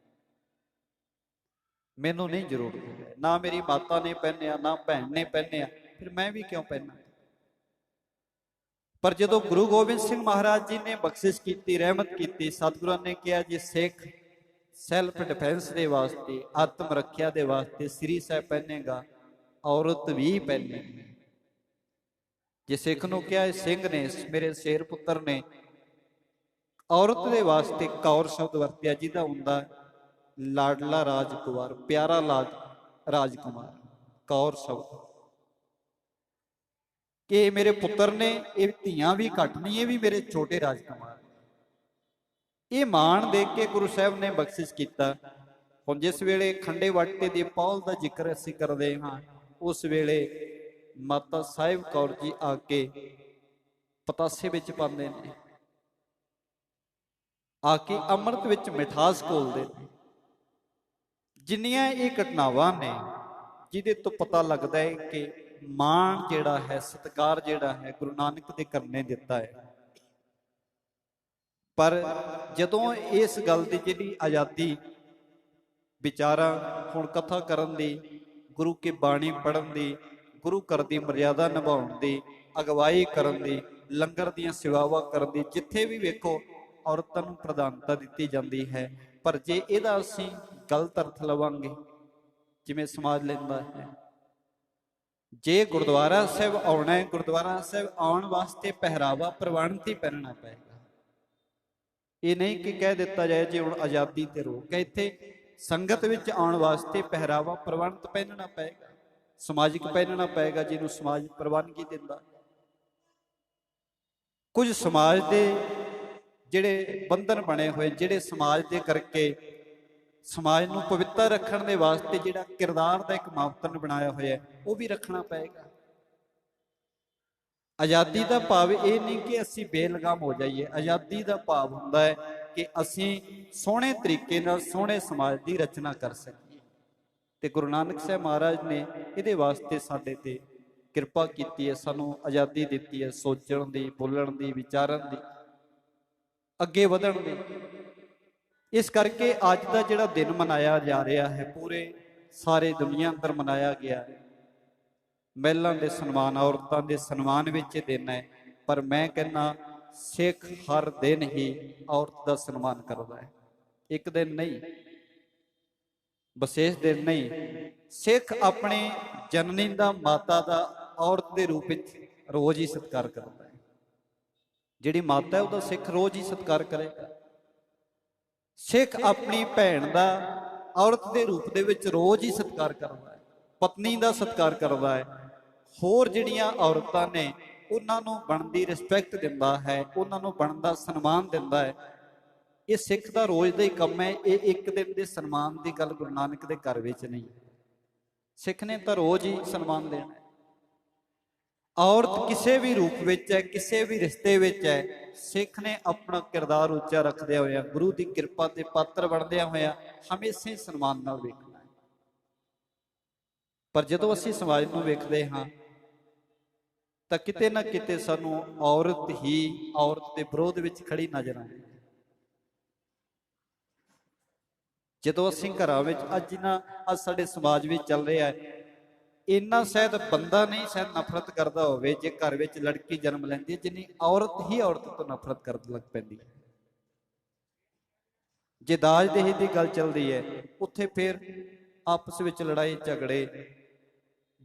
ਮੈਨੂੰ ਨਹੀਂ ਜ਼ਰੂਰਤ ਹੈ, ਨਾ ਮੇਰੀ ਮਾਤਾ ਨੇ ਪਹਿਨਿਆ ਨਾ ਭੈਣ ਨੇ ਪਹਿਨਿਆ, ਫਿਰ ਮੈਂ ਵੀ ਕਿਉਂ ਪਹਿਨਾਂ। ਪਰ ਜਦੋਂ ਗੁਰੂ ਗੋਬਿੰਦ ਸਿੰਘ ਮਹਾਰਾਜ ਜੀ ਨੇ ਬਖਸ਼ਿਸ਼ ਕੀਤੀ, ਰਹਿਮਤ ਕੀਤੀ, ਸਤਿਗੁਰਾਂ ਨੇ ਕਿਹਾ ਜੀ ਸਿੱਖ ਸੈਲਫ ਡਿਫੈਂਸ ਦੇ ਵਾਸਤੇ, ਆਤਮ ਰੱਖਿਆ ਦੇ ਵਾਸਤੇ ਸ੍ਰੀ ਸਾਹਿਬ ਪਹਿਨੇਗਾ, ਔਰਤ ਵੀ ਪਹਿਨੇਗੀ। ਜੇ ਸਿੱਖ ਨੂੰ ਕਿਹਾ ਸਿੰਘ ਨੇ, ਮੇਰੇ ਸ਼ੇਰ ਪੁੱਤਰ ਨੇ, ਔਰਤ ਦੇ ਵਾਸਤੇ ਕੌਰ ਸ਼ਬਦ ਵਰਤਿਆ ਜਿਹਦਾ ਹੁੰਦਾ ਲਾਡਲਾ ਰਾਜਕੁਮਾਰ, ਪਿਆਰਾ ਰਾਜਕੁਮਾਰ, ਕੌਰ ਸ਼ਬਦ ਕਿ ਮੇਰੇ ਪੁੱਤਰ ਨੇ, ਇਹ ਧੀਆਂ ਵੀ ਘੱਟ ਨਹੀਂ, ਇਹ ਵੀ ਮੇਰੇ ਛੋਟੇ ਰਾਜਕੁਮਾਰ। ਇਹ ਮਾਣ ਦੇ ਕੇ ਗੁਰੂ ਸਾਹਿਬ ਨੇ ਬਖਸ਼ਿਸ਼ ਕੀਤਾ। ਹੁਣ ਜਿਸ ਵੇਲੇ ਖੰਡੇ ਵਾਟੇ ਦੀ ਪੌਲ ਦਾ ਜ਼ਿਕਰ ਅਸੀਂ ਕਰਦੇ ਹਾਂ, ਉਸ ਵੇਲੇ ਮਾਤਾ ਸਾਹਿਬ ਕੌਰ ਜੀ ਆ ਕੇ ਪਤਾਸੇ ਵਿੱਚ ਪਾਉਂਦੇ ਨੇ, ਆ ਕੇ ਅੰਮ੍ਰਿਤ ਵਿੱਚ ਮਿਠਾਸ ਘੋਲਦੇ ਨੇ। ਜਿੰਨੀਆਂ ਇਹ ਘਟਨਾਵਾਂ ਨੇ ਜਿਹਦੇ ਤੋਂ ਪਤਾ ਲੱਗਦਾ ਹੈ ਕਿ ਮਾਣ ਜਿਹੜਾ ਹੈ, ਸਤਿਕਾਰ ਜਿਹੜਾ ਹੈ, ਗੁਰੂ ਨਾਨਕ ਦੇ ਕਰਨੇ ਦਿੱਤਾ ਹੈ। ਪਰ ਜਦੋਂ ਇਸ ਗੱਲ ਦੀ ਜਿਹੜੀ ਆਜ਼ਾਦੀ ਵਿਚਾਰਾਂ, ਹੁਣ ਕਥਾ ਕਰਨ ਦੀ, ਗੁਰੂ ਕੀ ਬਾਣੀ ਪੜ੍ਹਨ ਦੀ, ਗੁਰੂ ਘਰ ਦੀ ਮਰਿਆਦਾ ਨਿਭਾਉਣ ਦੀ, ਅਗਵਾਈ ਕਰਨ ਦੀ, ਲੰਗਰ ਦੀਆਂ ਸੇਵਾਵਾਂ ਕਰਨ ਦੀ, ਜਿੱਥੇ ਵੀ ਵੇਖੋ ਔਰਤਾਂ ਨੂੰ ਪ੍ਰਧਾਨਤਾ ਦਿੱਤੀ ਜਾਂਦੀ ਹੈ। ਪਰ ਜੇ ਇਹਦਾ ਅਸੀਂ ਗਲਤ ਅਰਥ ਲਵਾਂਗੇ, ਜਿਵੇਂ ਸਮਾਜ ਲੈਂਦਾ ਹੈ, ਜੇ ਗੁਰਦੁਆਰਾ ਸਾਹਿਬ ਆਉਣਾ ਹੈ, ਗੁਰਦੁਆਰਾ ਸਾਹਿਬ ਆਉਣ ਵਾਸਤੇ ਪਹਿਰਾਵਾ ਪ੍ਰਵਾਨਿਤ ਹੀ ਪਹਿਨਣਾ ਪਏਗਾ। ਇਹ ਨਹੀਂ ਕਿ ਕਹਿ ਦਿੱਤਾ ਜਾਏ ਜੀ ਹੁਣ ਆਜ਼ਾਦੀ ਤੇ ਰੋਕ ਹੈ, ਇੱਥੇ ਸੰਗਤ ਵਿੱਚ ਆਉਣ ਵਾਸਤੇ ਪਹਿਰਾਵਾ ਪ੍ਰਵਾਨਿਤ ਪਹਿਨਣਾ ਪਏਗਾ, ਸਮਾਜਿਕ ਪਹਿਨਣਾ ਪਏਗਾ, ਜਿਹਨੂੰ ਸਮਾਜ ਪ੍ਰਵਾਨਗੀ ਦਿੰਦਾ। ਕੁਝ ਸਮਾਜ ਦੇ ਜਿਹੜੇ ਬੰਧਨ ਬਣੇ ਹੋਏ, ਜਿਹੜੇ ਸਮਾਜ ਦੇ ਕਰਕੇ ਸਮਾਜ ਨੂੰ ਪਵਿੱਤਰ ਰੱਖਣ ਦੇ ਵਾਸਤੇ ਜਿਹੜਾ ਕਿਰਦਾਰ ਦਾ ਇੱਕ ਮਾਪਦੰਡ ਬਣਾਇਆ ਹੋਇਆ, ਉਹ ਵੀ ਰੱਖਣਾ ਪਏਗਾ। ਆਜ਼ਾਦੀ ਦਾ ਭਾਵ ਇਹ ਨਹੀਂ ਕਿ ਅਸੀਂ ਬੇਲਗਾਮ ਹੋ ਜਾਈਏ, ਆਜ਼ਾਦੀ ਦਾ ਭਾਵ ਹੁੰਦਾ ਹੈ ਕਿ ਅਸੀਂ ਸੋਹਣੇ ਤਰੀਕੇ ਨਾਲ ਸੋਹਣੇ ਸਮਾਜ ਦੀ ਰਚਨਾ ਕਰ ਸਕੀਏ। ਤੇ ਗੁਰੂ ਨਾਨਕ ਸਾਹਿਬ ਮਹਾਰਾਜ ਨੇ ਇਹਦੇ ਵਾਸਤੇ ਸਾਡੇ ਤੇ ਕਿਰਪਾ ਕੀਤੀ ਹੈ, ਸਾਨੂੰ ਆਜ਼ਾਦੀ ਦਿੱਤੀ ਹੈ, ਸੋਚਣ ਦੀ, ਬੋਲਣ ਦੀ, ਵਿਚਾਰਨ ਦੀ, ਅੱਗੇ ਵਧਣ ਦੀ। ਇਸ ਕਰਕੇ ਅੱਜ ਦਾ ਜਿਹੜਾ ਦਿਨ ਮਨਾਇਆ ਜਾ ਰਿਹਾ ਹੈ, ਪੂਰੇ ਸਾਰੇ ਦੁਨੀਆ ਅੰਦਰ ਮਨਾਇਆ ਗਿਆ ਹੈ, ਮਹਿਲਾਂ ਦੇ ਸਨਮਾਨ, ਔਰਤਾਂ ਦੇ ਸਨਮਾਨ ਵਿੱਚ ਦਿਨ ਹੈ। ਪਰ ਮੈਂ ਕਹਿੰਦਾ ਸਿੱਖ ਹਰ ਦਿਨ ਹੀ ਔਰਤ ਦਾ ਸਨਮਾਨ ਕਰਦਾ ਹੈ, ਇੱਕ ਦਿਨ ਨਹੀਂ, ਵਿਸ਼ੇਸ਼ ਦਿਨ ਨਹੀਂ। ਸਿੱਖ ਆਪਣੇ ਜਨਨੀ ਦਾ, ਮਾਤਾ ਦਾ ਔਰਤ ਦੇ ਰੂਪ ਵਿੱਚ ਰੋਜ਼ ਹੀ ਸਤਿਕਾਰ ਕਰਦਾ ਹੈ। ਜਿਹੜੀ ਮਾਤਾ ਹੈ ਉਹਦਾ ਸਿੱਖ ਰੋਜ਼ ਹੀ ਸਤਿਕਾਰ ਕਰੇਗਾ। ਸਿੱਖ ਆਪਣੀ ਭੈਣ ਦਾ ਔਰਤ ਦੇ ਰੂਪ ਦੇ ਵਿੱਚ ਰੋਜ਼ ਹੀ ਸਤਿਕਾਰ ਕਰਦਾ ਹੈ, ਪਤਨੀ ਦਾ ਸਤਿਕਾਰ ਕਰਦਾ ਹੈ। ਹੋਰ ਜਿਹੜੀਆਂ ਔਰਤਾਂ ਨੇ ਉਹਨਾਂ ਨੂੰ ਬਣਦੀ ਰਿਸਪੈਕਟ ਦਿੰਦਾ ਹੈ, ਉਹਨਾਂ ਨੂੰ ਬਣਦਾ ਸਨਮਾਨ ਦਿੰਦਾ ਹੈ। ਇਹ ਸਿੱਖ ਦਾ ਰੋਜ਼ ਦਾ ਹੀ ਕੰਮ ਹੈ। ਇਹ ਇੱਕ ਦਿਨ ਦੇ ਸਨਮਾਨ ਦੀ ਗੱਲ ਗੁਰੂ ਨਾਨਕ ਦੇ ਘਰ ਵਿੱਚ ਨਹੀਂ, ਸਿੱਖ ਨੇ ਤਾਂ ਰੋਜ਼ ਹੀ ਸਨਮਾਨ ਦੇਣਾ ਹੈ। ਔਰਤ ਕਿਸੇ ਵੀ ਰੂਪ ਵਿੱਚ ਹੈ, ਕਿਸੇ ਵੀ ਰਿਸ਼ਤੇ ਵਿੱਚ ਹੈ, ਸਿੱਖ ਨੇ ਆਪਣਾ ਕਿਰਦਾਰ ਉੱਚਾ ਰੱਖਦਿਆਂ ਹੋਇਆ, ਗੁਰੂ ਦੀ ਕਿਰਪਾ ਦੇ ਪਾਤਰ ਬਣਦਿਆਂ ਹੋਇਆ ਹਮੇਸ਼ਾ ਹੀ ਸਨਮਾਨ ਨਾਲ ਵੇਖਣਾ ਹੈ। ਪਰ ਜਦੋਂ ਅਸੀਂ ਸਮਾਜ ਨੂੰ ਵੇਖਦੇ ਹਾਂ ਤਾਂ ਕਿਤੇ ਨਾ ਕਿਤੇ ਸਾਨੂੰ ਔਰਤ ਹੀ ਔਰਤ ਦੇ ਵਿਰੋਧ ਵਿੱਚ ਖੜੀ ਨਜ਼ਰ ਆਉਂਦੀ ਹੈ। ਜਦੋਂ ਅਸੀਂ ਘਰਾਂ ਵਿੱਚ ਅੱਜ ਸਾਡੇ ਸਮਾਜ ਵਿੱਚ ਚੱਲ ਰਿਹਾ ਹੈ, ਇੰਨਾ ਸ਼ਾਇਦ ਬੰਦਾ ਨਹੀਂ ਸ਼ਾਇਦ ਨਫ਼ਰਤ ਕਰਦਾ ਹੋਵੇ ਜੇ ਘਰ ਵਿੱਚ ਲੜਕੀ ਜਨਮ ਲੈਂਦੀ ਹੈ, ਜਿੰਨੀ ਔਰਤ ਹੀ ਔਰਤ ਤੋਂ ਨਫ਼ਰਤ ਕਰਨ ਲੱਗ ਪੈਂਦੀ ਹੈ। ਜੇ ਦਾਜ ਦਹੇਜ ਦੀ ਗੱਲ ਚੱਲਦੀ ਹੈ, ਉੱਥੇ ਫਿਰ ਆਪਸ ਵਿੱਚ ਲੜਾਈ ਝਗੜੇ।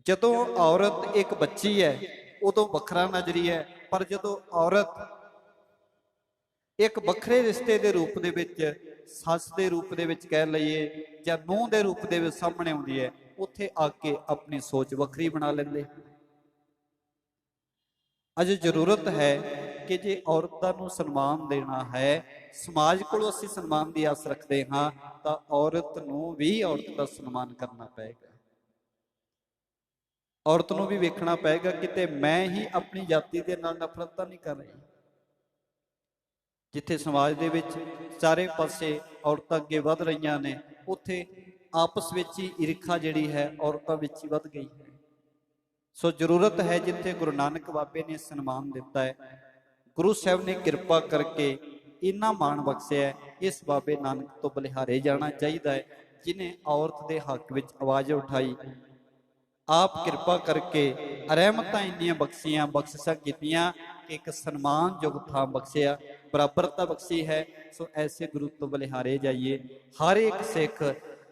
ਜਦੋਂ ਔਰਤ ਇੱਕ ਬੱਚੀ ਹੈ ਉਦੋਂ ਵੱਖਰਾ ਨਜ਼ਰੀਆ ਹੈ, ਪਰ ਜਦੋਂ ਔਰਤ ਇੱਕ ਵੱਖਰੇ ਰਿਸ਼ਤੇ ਦੇ ਰੂਪ ਦੇ ਵਿੱਚ, ਸੱਸ ਦੇ ਰੂਪ ਦੇ ਵਿੱਚ ਕਹਿ ਲਈਏ ਜਾਂ ਨੂੰਹ ਦੇ ਰੂਪ ਦੇ ਵਿੱਚ ਸਾਹਮਣੇ ਆਉਂਦੀ ਹੈ, ਉੱਥੇ ਆ ਕੇ ਆਪਣੀ ਸੋਚ ਵੱਖਰੀ ਬਣਾ ਲੈਂਦੇ। ਅਜੇ ਜ਼ਰੂਰਤ ਹੈ ਕਿ ਜੇ ਔਰਤਾਂ ਨੂੰ ਸਨਮਾਨ ਦੇਣਾ ਹੈ, ਸਮਾਜ ਕੋਲੋਂ ਅਸੀਂ ਸਨਮਾਨ ਦੀ ਆਸ ਰੱਖਦੇ ਹਾਂ, ਤਾਂ ਔਰਤ ਨੂੰ ਵੀ ਔਰਤ ਦਾ ਸਨਮਾਨ ਕਰਨਾ ਪਏਗਾ। ਔਰਤ ਨੂੰ ਵੀ ਵੇਖਣਾ ਪਏਗਾ ਕਿਤੇ ਮੈਂ ਹੀ ਆਪਣੀ ਜਾਤੀ ਦੇ ਨਾਲ ਨਫ਼ਰਤ ਤਾਂ ਨਹੀਂ ਕਰ ਰਹੀ। ਜਿੱਥੇ ਸਮਾਜ ਦੇ ਵਿੱਚ ਚਾਰੇ ਪਾਸੇ ਔਰਤਾਂ ਅੱਗੇ ਵਧ ਰਹੀਆਂ ਨੇ, ਉੱਥੇ ਆਪਸ ਵਿੱਚ ਹੀ ਈਰਖਾ ਜਿਹੜੀ ਹੈ ਔਰਤਾਂ ਵਿੱਚ ਹੀ ਵੱਧ ਗਈ ਹੈ। ਸੋ ਜ਼ਰੂਰਤ ਹੈ, ਜਿੱਥੇ ਗੁਰੂ ਨਾਨਕ ਬਾਬੇ ਨੇ ਸਨਮਾਨ ਦਿੱਤਾ ਹੈ, ਗੁਰੂ ਸਾਹਿਬ ਨੇ ਕਿਰਪਾ ਕਰਕੇ ਇੰਨਾ ਮਾਣ ਬਖਸ਼ਿਆ ਹੈ, ਇਸ ਬਾਬੇ ਨਾਨਕ ਤੋਂ ਬਲਿਹਾਰੇ ਜਾਣਾ ਚਾਹੀਦਾ ਹੈ, ਜਿਨੇ ਔਰਤ ਦੇ ਹੱਕ ਵਿੱਚ ਆਵਾਜ਼ ਉਠਾਈ। ਆਪ ਕਿਰਪਾ ਕਰਕੇ ਰਹਿਮਤਾਂ ਇੰਨੀਆਂ ਬਖਸ਼ੀਆਂ, ਬਖਸ਼ਿਸ਼ਾਂ ਕੀਤੀਆਂ ਕਿ ਇੱਕ ਸਨਮਾਨਯੋਗ ਥਾਂ ਬਖਸ਼ਿਆ, ਬਰਾਬਰਤਾ ਬਖਸ਼ੀ ਹੈ। ਸੋ ਐਸੇ ਗੁਰੂ ਤੋਂ ਬਲਿਹਾਰੇ ਜਾਈਏ। ਹਰ ਇੱਕ ਸਿੱਖ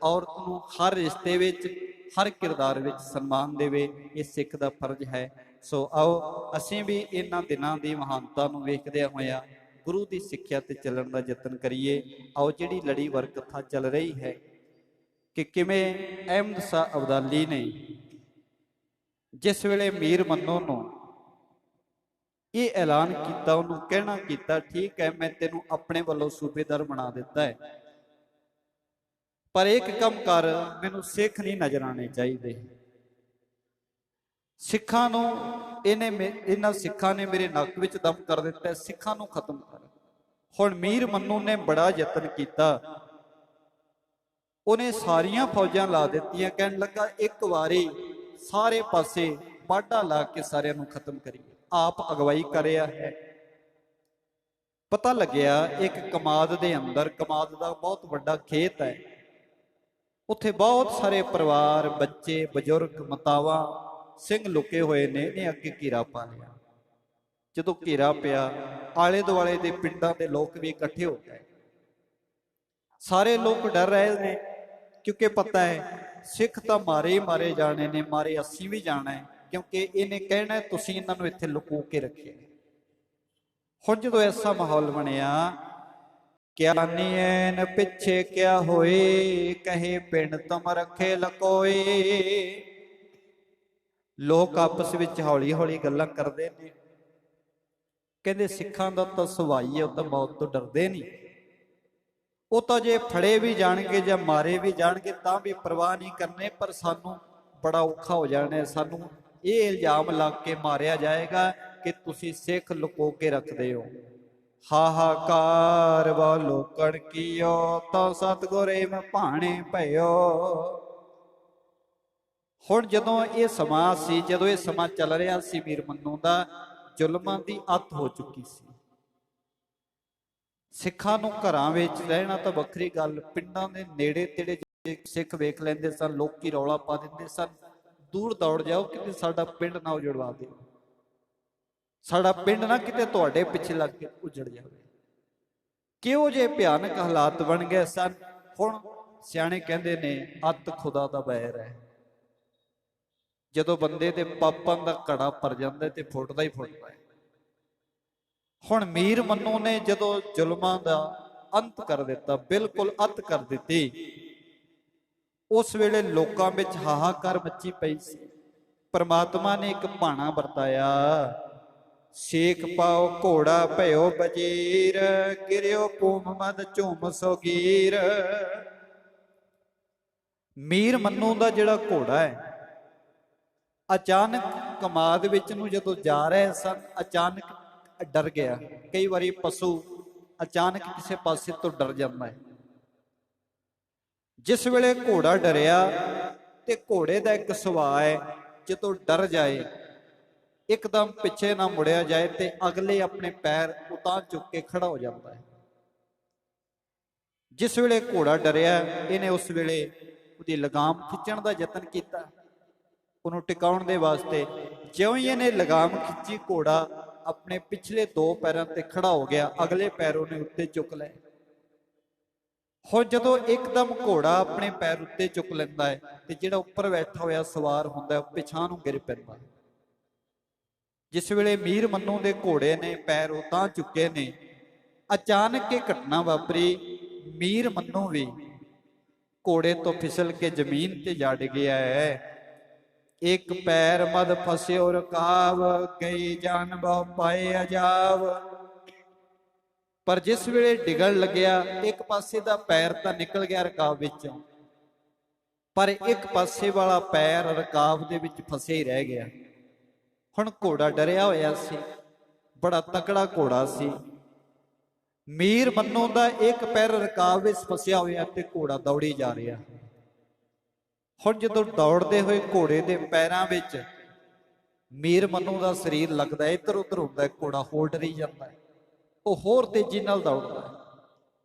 ਔਰਤ ਨੂੰ ਹਰ ਰਿਸ਼ਤੇ ਵਿੱਚ, ਹਰ ਕਿਰਦਾਰ ਵਿੱਚ ਸਨਮਾਨ ਦੇਵੇ, ਇਹ ਸਿੱਖ ਦਾ ਫਰਜ਼ ਹੈ। ਸੋ ਆਓ ਅਸੀਂ ਵੀ ਇਹਨਾਂ ਦਿਨਾਂ ਦੀ ਮਹਾਨਤਾ ਨੂੰ ਵੇਖਦਿਆਂ ਹੋਇਆਂ ਗੁਰੂ ਦੀ ਸਿੱਖਿਆ ਤੇ ਚੱਲਣ ਦਾ ਯਤਨ ਕਰੀਏ। ਆਓ ਜਿਹੜੀ ਲੜੀ ਵਰਕਥਾ ਚੱਲ ਰਹੀ ਹੈ ਕਿ ਕਿਵੇਂ ਅਹਿਮਦ ਸ਼ਾਹ ਅਬਦਾਲੀ ਨੇ ਜਿਸ ਵੇਲੇ ਮੀਰ ਮੰਨੋ ਨੂੰ ਇਹ ਐਲਾਨ ਕੀਤਾ, ਉਹਨੂੰ ਕਹਿਣਾ ਕੀਤਾ, ਠੀਕ ਹੈ ਮੈਂ ਤੈਨੂੰ ਆਪਣੇ ਵੱਲੋਂ ਸੂਬੇਦਾਰ ਬਣਾ ਦਿੱਤਾ ਹੈ, ਪਰ ਇੱਕ ਕੰਮ ਕਰ, ਮੈਨੂੰ ਸਿੱਖ ਨਹੀਂ ਨਜ਼ਰ ਆਣੇ ਚਾਹੀਦੇ। ਸਿੱਖਾਂ ਨੂੰ ਇਹਨਾਂ ਸਿੱਖਾਂ ਨੇ ਮੇਰੇ ਨੱਕ ਵਿੱਚ ਦਮ ਕਰ ਦਿੱਤਾ, ਸਿੱਖਾਂ ਨੂੰ ਖਤਮ ਕਰ। ਹੁਣ ਮੀਰ ਮੰਨੂ ਨੇ ਬੜਾ ਯਤਨ ਕੀਤਾ, ਉਹਨੇ ਸਾਰੀਆਂ ਫੌਜਾਂ ਲਾ ਦਿੱਤੀਆਂ, ਕਹਿਣ ਲੱਗਾ ਇੱਕ ਵਾਰੀ ਸਾਰੇ ਪਾਸੇ ਬਾਡਾ ਲਾ ਕੇ ਸਾਰਿਆਂ ਨੂੰ ਖਤਮ ਕਰੀਏ। ਆਪ ਅਗਵਾਈ ਕਰਿਆ ਹੈ। ਪਤਾ ਲੱਗਿਆ ਇੱਕ ਕਮਾਦ ਦੇ ਅੰਦਰ, ਕਮਾਦ ਦਾ ਬਹੁਤ ਵੱਡਾ ਖੇਤ ਹੈ, ਉੱਥੇ ਬਹੁਤ ਸਾਰੇ ਪਰਿਵਾਰ, ਬੱਚੇ, ਬਜ਼ੁਰਗ, ਮਾਤਾਵਾਂ, ਸਿੰਘ ਲੁਕੇ ਹੋਏ ਨੇ। ਇਹਨੇ ਅੱਗੇ ਘੇਰਾ ਪਾ ਲਿਆ। ਜਦੋਂ ਘੇਰਾ ਪਿਆ, ਆਲੇ ਦੁਆਲੇ ਦੇ ਪਿੰਡਾਂ ਦੇ ਲੋਕ ਵੀ ਇਕੱਠੇ ਹੋ ਗਏ। ਸਾਰੇ ਲੋਕ ਡਰ ਰਹੇ ਨੇ, ਕਿਉਂਕਿ ਪਤਾ ਹੈ ਸਿੱਖ ਤਾਂ ਮਾਰੇ ਹੀ ਮਾਰੇ ਜਾਣੇ ਨੇ, ਮਾਰੇ ਅਸੀਂ ਵੀ ਜਾਣਾ ਹੈ, ਕਿਉਂਕਿ ਇਹਨੇ ਕਹਿਣਾ ਤੁਸੀਂ ਇਹਨਾਂ ਨੂੰ ਇੱਥੇ ਲੁਕੋ ਕੇ ਰੱਖਿਆ। ਹੁਣ ਜਦੋਂ ਐਸਾ ਮਾਹੌਲ ਬਣਿਆ, ਕਿਆ ਨੀਐਨ ਪਿੱਛੇ ਕਿਆ ਹੋਏ, ਕਹੇ ਪਿੰਡ ਤੁਮ ਰੱਖੇ ਲਕੋਏ। ਲੋਕ ਆਪਸ ਵਿੱਚ ਹੌਲੀ ਹੌਲੀ ਗੱਲਾਂ ਕਰਦੇ ਨੇ, ਕਹਿੰਦੇ ਸਿੱਖਾਂ ਦਾ ਤਾਂ ਸੁਭਾਅ ਹੈ, ਉਹ ਤਾਂ ਮੌਤ ਤੋਂ ਡਰਦੇ ਨਹੀਂ, ਉਹ ਤਾਂ ਜੇ ਫੜੇ ਵੀ ਜਾਣਗੇ ਜਾਂ ਮਾਰੇ ਵੀ ਜਾਣਗੇ ਤਾਂ ਵੀ ਪਰਵਾਹ ਨਹੀਂ ਕਰਨੇ, ਪਰ ਸਾਨੂੰ ਬੜਾ ਔਖਾ ਹੋ ਜਾਣਾ, ਸਾਨੂੰ ਇਹ ਇਲਜ਼ਾਮ ਲਾ ਕੇ ਮਾਰਿਆ ਜਾਏਗਾ ਕਿ ਤੁਸੀਂ ਸਿੱਖ ਲੁਕੋ ਕੇ ਰੱਖਦੇ ਹੋ। ਹਾਹਾਕਾਰ ਵਾ ਲੋਕਣ ਕੀਓ, ਤਾਂ ਸਤਿਗੁਰੇ ਮੈਂ ਭਾਣੇ ਭਇਓ। ਹੁਣ ਜਦੋਂ ਇਹ ਸਮਾਂ ਸੀ, ਜਦੋਂ ਇਹ ਸਮਾਂ ਚੱਲ ਰਿਹਾ ਸੀ ਮੀਰ ਮੰਨੂ ਦਾ, ਜ਼ੁਲਮਾਂ ਦੀ ਅੱਤ ਹੋ ਚੁੱਕੀ ਸੀ। ਸਿੱਖਾਂ ਨੂੰ ਘਰਾਂ ਵਿੱਚ ਰਹਿਣਾ ਤਾਂ ਵੱਖਰੀ ਗੱਲ, ਪਿੰਡਾਂ ਦੇ ਨੇੜੇ ਤੇੜੇ ਸਿੱਖ ਵੇਖ ਲੈਂਦੇ ਸਨ, ਲੋਕੀ ਰੌਲਾ ਪਾ ਦਿੰਦੇ ਸਨ, ਦੂਰ ਦੌੜ ਜਾਓ, ਕਿਤੇ ਸਾਡਾ ਪਿੰਡ ਨਾ ਉਜੜਵਾ ਦਿਓ, ਸਾਡਾ ਪਿੰਡ ਨਾ ਕਿਤੇ ਤੁਹਾਡੇ ਪਿੱਛੇ ਲੱਗ ਕੇ ਉਜੜ ਜਾਵੇ। ਕਿਹੋ ਜਿਹੇ ਭਿਆਨਕ ਹਾਲਾਤ ਬਣ ਗਏ ਸਨ। ਹੁਣ ਸਿਆਣੇ ਕਹਿੰਦੇ ਨੇ ਅੱਤ ਖੁਦਾ ਦਾ ਬੈਰ ਹੈ। ਜਦੋਂ ਬੰਦੇ ਦੇ ਪਾਪਾਂ ਦਾ ਘੜਾ ਭਰ ਜਾਂਦਾ ਤੇ ਫੁੱਟਦਾ ਹੀ ਫੁੱਟਦਾ ਹੈ। ਹੁਣ ਮੀਰ ਮੰਨੂ ਨੇ ਜਦੋਂ ਜ਼ੁਲਮਾਂ ਦਾ ਅੰਤ ਕਰ ਦਿੱਤਾ, ਬਿਲਕੁਲ ਅੱਤ ਕਰ ਦਿੱਤੀ, ਉਸ ਵੇਲੇ ਲੋਕਾਂ ਵਿੱਚ ਹਾਹਾਕਾਰ ਮੱਚੀ ਪਈ ਸੀ। ਪਰਮਾਤਮਾ ਨੇ ਇੱਕ ਭਾਣਾ ਵਰਤਾਇਆ, ਸੇਖ ਪਾਓ ਘੋੜਾ ਭਇਓ ਬਜੀਰ, ਗਿਰਿਓ ਭੂਮ ਮਦ ਝੂਮ ਸੋਗੀਰ। ਮੀਰ ਮੰਨੂ ਦਾ ਜਿਹੜਾ ਘੋੜਾ ਹੈ, ਅਚਾਨਕ ਕਮਾਦ ਵਿੱਚ ਨੂੰ ਜਦੋਂ ਜਾ ਰਹੇ ਸਨ, ਅਚਾਨਕ ਡਰ ਗਿਆ। ਕਈ ਵਾਰੀ ਪਸ਼ੂ ਅਚਾਨਕ ਕਿਸੇ ਪਾਸੇ ਤੋਂ ਡਰ ਜਾਂਦਾ ਹੈ। ਜਿਸ ਵੇਲੇ ਘੋੜਾ ਡਰਿਆ, ਤੇ ਘੋੜੇ ਦਾ ਇੱਕ ਸੁਭਾਅ ਹੈ, ਜਦੋਂ ਡਰ ਜਾਏ ਇੱਕਦਮ ਪਿੱਛੇ ਨਾ ਮੁੜਿਆ ਜਾਏ ਤੇ ਅਗਲੇ ਆਪਣੇ ਪੈਰ ਉਤਾਂਹ ਚੁੱਕ ਕੇ ਖੜਾ ਹੋ ਜਾਂਦਾ ਹੈ। ਜਿਸ ਵੇਲੇ ਘੋੜਾ ਡਰਿਆ, ਇਹਨੇ ਉਸ ਵੇਲੇ ਉਹਦੀ ਲਗਾਮ ਖਿੱਚਣ ਦਾ ਯਤਨ ਕੀਤਾ, ਉਹਨੂੰ ਟਿਕਾਉਣ ਦੇ ਵਾਸਤੇ। ਜਿਉਂ ਹੀ ਇਹਨੇ ਲਗਾਮ ਖਿੱਚੀ, ਘੋੜਾ ਆਪਣੇ ਪਿਛਲੇ ਦੋ ਪੈਰਾਂ ਤੇ ਖੜਾ ਹੋ ਗਿਆ, ਅਗਲੇ ਪੈਰ ਉਹਨੇ ਉੱਤੇ ਚੁੱਕ ਲਏ। ਹੁਣ ਜਦੋਂ ਇੱਕਦਮ ਘੋੜਾ ਆਪਣੇ ਪੈਰ ਉੱਤੇ ਚੁੱਕ ਲੈਂਦਾ ਹੈ, ਤੇ ਜਿਹੜਾ ਉੱਪਰ ਬੈਠਾ ਹੋਇਆ ਸਵਾਰ ਹੁੰਦਾ ਹੈ, ਪਿਛਾਂ ਨੂੰ ਗਿਰ ਪੈਂਦਾ। ਜਿਸ ਵੇਲੇ ਮੀਰ ਮੰਨੂ ਦੇ ਘੋੜੇ ਨੇ ਪੈਰ ਉਤਾਂਹ ਚੁੱਕੇ ਨੇ, ਅਚਾਨਕ ਇਹ ਘਟਨਾ ਵਾਪਰੀ। ਮੀਰ ਮੰਨੂ ਵੀ ਘੋੜੇ ਤੋਂ ਫਿਸਲ ਕੇ ਜ਼ਮੀਨ ਤੇ ਜੜ ਗਿਆ ਹੈ। ਇੱਕ ਪੈਰ ਮਦ ਫਸਿਓ ਰਕਾਬ, ਗਈ ਜਾਨ ਬਹੁ ਪਾਏ ਅਜਾਬ। ਪਰ ਜਿਸ ਵੇਲੇ ਡਿੱਗਣ ਲੱਗਿਆ, ਇੱਕ ਪਾਸੇ ਦਾ ਪੈਰ ਤਾਂ ਨਿਕਲ ਗਿਆ ਰਕਾਬ ਵਿੱਚੋਂ, पर एक पासे वाला पैर रकाब दे विच फसे ही रह गया। हुण घोड़ा डरिया होया सी, बड़ा तकड़ा घोड़ा सी। मीर मन्नो दा एक पैर रकाब विच फसिया होया ते घोड़ा दौड़ी जा रहा। हुण जदों दौड़दे होए घोड़े दे पैरां विच मीर मन्नो दा शरीर लगदा इधर उधर हुंदा है, घोड़ा होड़ रही जांदा है, ਉਹ ਹੋਰ ਤੇਜ਼ੀ ਨਾਲ ਦੌੜਦਾ ਹੈ।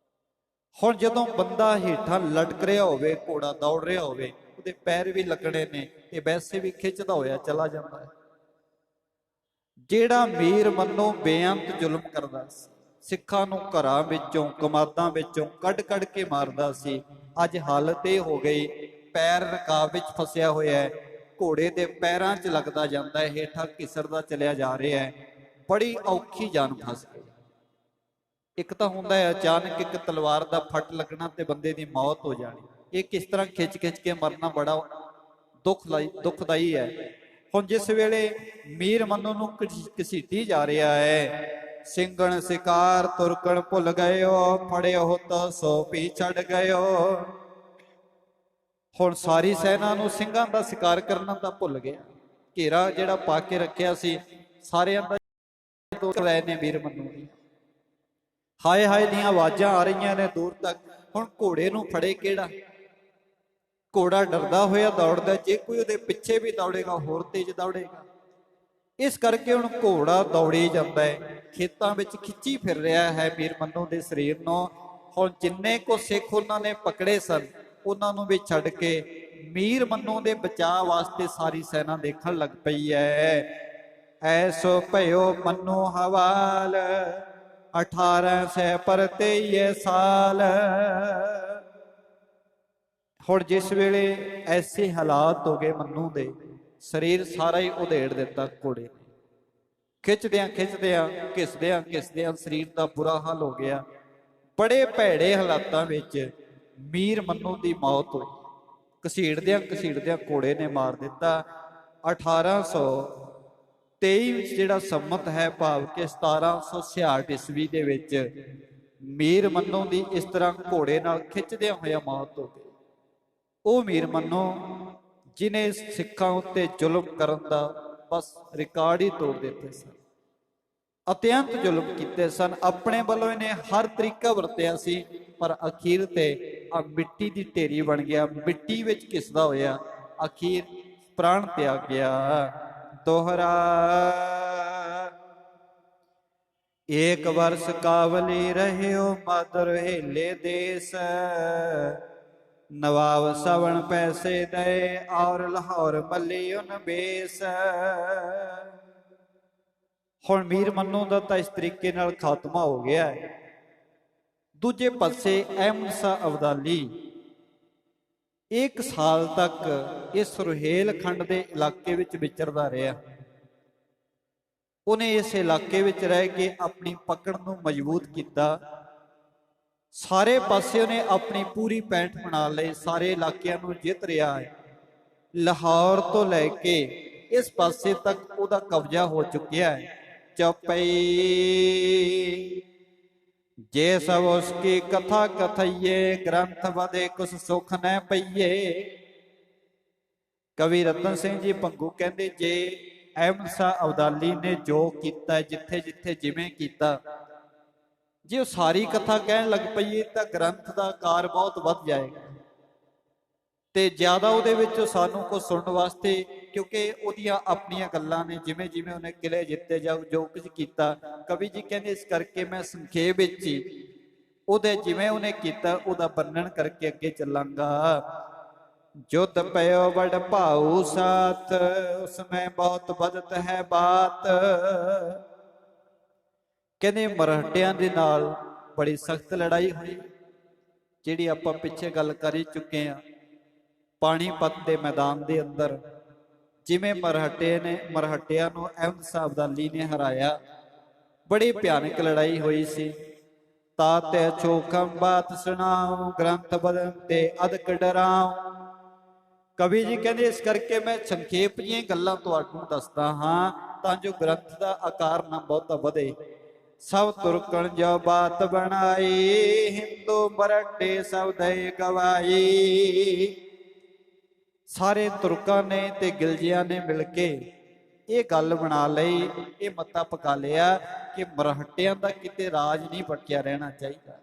ਹੁਣ ਜਦੋਂ ਬੰਦਾ ਹੇਠਾਂ ਲਟਕ ਰਿਹਾ ਹੋਵੇ, ਘੋੜਾ ਦੌੜ ਰਿਹਾ ਹੋਵੇ, ਉਹਦੇ ਪੈਰ ਵੀ ਲੱਗਣੇ ਨੇ, ਇਹ ਵੈਸੇ ਵੀ ਖਿੱਚਦਾ ਹੋਇਆ ਚਲਾ ਜਾਂਦਾ ਹੈ। ਜਿਹੜਾ ਮੀਰ ਮੰਨੋ ਬੇਅੰਤ ਜ਼ੁਲਮ ਕਰਦਾ ਸੀ, ਸਿੱਖਾਂ ਨੂੰ ਘਰਾਂ ਵਿੱਚੋਂ ਕਮਾਦਾਂ ਵਿੱਚੋਂ ਕੱਢ ਕੱਢ ਕੇ ਮਾਰਦਾ ਸੀ, ਅੱਜ ਹਾਲਤ ਇਹ ਹੋ ਗਈ ਪੈਰ ਰਕਾਬ ਵਿੱਚ ਫਸਿਆ ਹੋਇਆ ਹੈ, ਘੋੜੇ ਦੇ ਪੈਰਾਂ 'ਚ ਲੱਗਦਾ ਜਾਂਦਾ ਹੈ, ਹੇਠਾਂ ਘਿਸਰਦਾ ਚਲਿਆ ਜਾ ਰਿਹਾ ਹੈ। ਬੜੀ ਔਖੀ ਜਾਨ ਫਸ ਗਈ। ਇੱਕ ਤਾਂ ਹੁੰਦਾ ਹੈ ਅਚਾਨਕ ਇੱਕ ਤਲਵਾਰ ਦਾ ਫੱਟ ਲੱਗਣਾ ਤੇ ਬੰਦੇ ਦੀ ਮੌਤ ਹੋ ਜਾਣੀ, ਇਹ ਕਿਸ ਤਰ੍ਹਾਂ ਖਿੱਚ ਖਿੱਚ ਕੇ ਮਰਨਾ ਬੜਾ ਦੁਖਦਾਈ ਹੈ। ਹੁਣ ਜਿਸ ਵੇਲੇ ਮੀਰ ਮਨੂ ਨੂੰ ਘਸੀਟੀ ਜਾ ਰਿਹਾ ਹੈ, ਸਿੰਘਣ ਸ਼ਿਕਾਰ ਤੁਰਕਣ ਭੁੱਲ ਗਇਓ, ਫੜਿਓ ਤਾਂ ਸੋ ਪੀ ਛੱਡ ਗਇਓ। ਹੁਣ ਸਾਰੀ ਸੈਨਾ ਨੂੰ ਸਿੰਘਾਂ ਦਾ ਸ਼ਿਕਾਰ ਕਰਨਾ ਤਾਂ ਭੁੱਲ ਗਿਆ, ਘੇਰਾ ਜਿਹੜਾ ਪਾ ਕੇ ਰੱਖਿਆ ਸੀ ਸਾਰਿਆਂ ਦਾ ਤੋੜ ਰਹੇ ਨੇ ਮੀਰ ਮਨੂ ਦੀ। ਹਾਏ ਹਾਏ ਦੀਆਂ ਆਵਾਜ਼ਾਂ ਆ ਰਹੀਆਂ ਨੇ ਦੂਰ ਤੱਕ। ਹੁਣ ਘੋੜੇ ਨੂੰ ਫੜੇ ਕਿਹੜਾ? ਘੋੜਾ ਡਰਦਾ ਹੋਇਆ ਦੌੜਦਾ, ਜੇ ਕੋਈ ਉਹਦੇ ਪਿੱਛੇ ਵੀ ਦੌੜੇਗਾ ਹੋਰ ਤੇਜ਼ ਦੌੜੇਗਾ। ਇਸ ਕਰਕੇ ਹੁਣ ਘੋੜਾ ਦੌੜੀ ਜਾਂਦਾ ਹੈ, ਖੇਤਾਂ ਵਿੱਚ ਖਿੱਚੀ ਫਿਰ ਰਿਹਾ ਹੈ ਮੀਰ ਮਨੂ ਦੇ ਸਰੀਰ ਨੂੰ। ਹੁਣ ਜਿੰਨੇ ਕੋ ਸਿੱਖ ਉਹਨਾਂ ਨੇ ਪਕੜੇ ਸਨ ਉਹਨਾਂ ਨੂੰ ਵੀ ਛੱਡ ਕੇ ਮੀਰ ਮਨੂ ਦੇ ਬਚਾਅ ਵਾਸਤੇ ਸਾਰੀ ਸੈਨਾ ਦੇਖਣ ਲੱਗ ਪਈ ਹੈ। ਐਸੋ ਭਇਓ ਮਨੂ ਹਵਾਲ 1800 पर 23 ਸਾਲ। ਹੁਣ ਜਿਸ ਵੇਲੇ ਐਸੇ ਹਾਲਾਤ ਹੋ ਗਏ ਮਨੂ ਦੇ, ਸਰੀਰ ਸਾਰਾ ਹੀ ਉਧੇੜ ਦਿੱਤਾ ਘੋੜੇ ਨੇ, ਖਿੱਚਦਿਆਂ ਖਿੱਚਦਿਆਂ ਘਿਸਦਿਆਂ ਘਿਸਦਿਆਂ ਸਰੀਰ ਦਾ ਬੁਰਾ ਹਾਲ ਹੋ ਗਿਆ। ਬੜੇ ਭੈੜੇ ਹਾਲਾਤਾਂ ਵਿੱਚ ਮੀਰ ਮਨੂ ਦੀ ਮੌਤ ਹੋਈ। ਘਸੀੜਦਿਆਂ ਘਸੀੜਦਿਆਂ ਘੋੜੇ ਨੇ ਮਾਰ ਦਿੱਤਾ। 1823 ਵਿੱਚ ਜਿਹੜਾ ਸੰਮਤ ਹੈ, ਭਾਵ ਕਿ 1766 ਈਸਵੀ ਦੇ ਵਿੱਚ ਮੀਰ ਮਨੂ ਦੀ ਇਸ ਤਰ੍ਹਾਂ ਘੋੜੇ ਨਾਲ ਖਿੱਚਦਿਆਂ ਹੋਇਆ ਮੌਤ ਹੋ ਗਈ। ਉਹ ਮੀਰ ਮਨੂ ਜਿਨੇ ਸਿੱਖਾਂ ਉੱਤੇ ਜ਼ੁਲਮ ਕਰਨ ਦਾ ਬਸ ਰਿਕਾਰਡ ਹੀ ਤੋੜ ਦਿੱਤੇ ਸਨ, ਅਤਿਅੰਤ ਜ਼ੁਲਮ ਕੀਤੇ ਸਨ, ਆਪਣੇ ਵੱਲੋਂ ਇਹਨੇ ਹਰ ਤਰੀਕਾ ਵਰਤਿਆ ਸੀ, ਪਰ ਅਖੀਰ ਤੇ ਆ ਮਿੱਟੀ ਦੀ ਢੇਰੀ ਬਣ ਗਿਆ, ਮਿੱਟੀ ਵਿੱਚ ਘਿਸਦਾ ਹੋਇਆ ਅਖੀਰ ਪ੍ਰਾਣ ਤਿਆਗ ਗਿਆ। दोहरा एक वर्ष कावली रहियो माधुर हेले देश, नवाब सवण पैसे दे और लाहौर मली उन बेस। ਹੁਣ ਮੀਰ ਮਨੂ ਦਾ ਤਾਂ ਇਸ ਤਰੀਕੇ ਨਾਲ ਖਾਤਮਾ ਹੋ ਗਿਆ ਹੈ। ਦੂਜੇ ਪਾਸੇ ਅਹਿਮਦ ਸ਼ਾਹ ਅਬਦਾਲੀ 1 ਸਾਲ ਤੱਕ ਇਸ ਸੁਹੇਲ ਖੰਡ ਦੇ ਇਲਾਕੇ ਵਿੱਚ ਵਿਚਰਦਾ ਰਿਹਾ। ਉਹਨੇ ਇਸ ਇਲਾਕੇ ਵਿੱਚ ਰਹਿ ਕੇ ਆਪਣੀ ਪਕੜ ਨੂੰ ਮਜ਼ਬੂਤ ਕੀਤਾ। ਸਾਰੇ ਪਾਸੇ ਉਹਨੇ ਆਪਣੀ ਪੂਰੀ ਪੈਂਠ ਬਣਾ ਲਈ, ਸਾਰੇ ਇਲਾਕਿਆਂ ਨੂੰ ਜਿੱਤ ਰਿਹਾ ਹੈ। ਲਾਹੌਰ ਤੋਂ ਲੈ ਕੇ ਇਸ ਪਾਸੇ ਤੱਕ ਉਹਦਾ ਕਬਜ਼ਾ ਹੋ ਚੁੱਕਿਆ ਹੈ। ਚੌਪਈ जे सब उसकी कथा कथइये, ग्रंथ बदे कुछ सुख न पइये। कवि रतन सिंह जी भंगू कहते जे अहमद शाह अब्दाली ने जो किया, जिथे जिथे जिवें कीता, जे वो सारी कथा कहन लग पईए तो ग्रंथ का आकार बहुत वध जाएगा ते ज्यादा उहदे विच सानू को सुनने वास्ते, क्योंकि उहदियां अपनियां गल्लां ने, जिवें जिवें उहने किले जिते जा जो कुछ कीता। कवि जी कहते इस करके मैं संखेप विच ही उहदे जिवें उहने कीता उहदा वर्णन करके अगे चलांगा। जुद पयो बड़ भाऊ साथ, उसमें बहुत बदत है बात। कहते मराठियां दे नाल बड़ी सख्त लड़ाई हुई, जिहड़ी आपां पिछे गल कर ही चुके हैं। पानीपत के मैदान के अंदर जिमें मराठियां नूं अहमद शाह अब्दाली ने हराया, बड़ी भयानक लड़ाई हुई सी। ताते छोखम बात सुनाओ, ग्रंथ बदन ते अदक डराओ। कवि जी कहते इस करके मैं संखेप जी गल्लां तुहानूं दसदा हाँ, तां जो ग्रंथ का आकार ना बहुता वधे। सब तुरकण जो बात बनाई, हिंदू मराठे सब दे गवाई। ਸਾਰੇ ਤੁਰਕਾਂ ਨੇ ਤੇ ਗਿਲਜੀਆਂ ਨੇ ਮਿਲ ਕੇ ਇਹ ਗੱਲ ਬਣਾ ਲਈ, ਇਹ ਮਤਾ ਪਕਾ ਲਿਆ ਕਿ ਮਰਹੱਟਿਆਂ ਦਾ ਕਿਤੇ ਰਾਜ ਨਹੀਂ ਬਟਿਆ ਰਹਿਣਾ ਚਾਹੀਦਾ।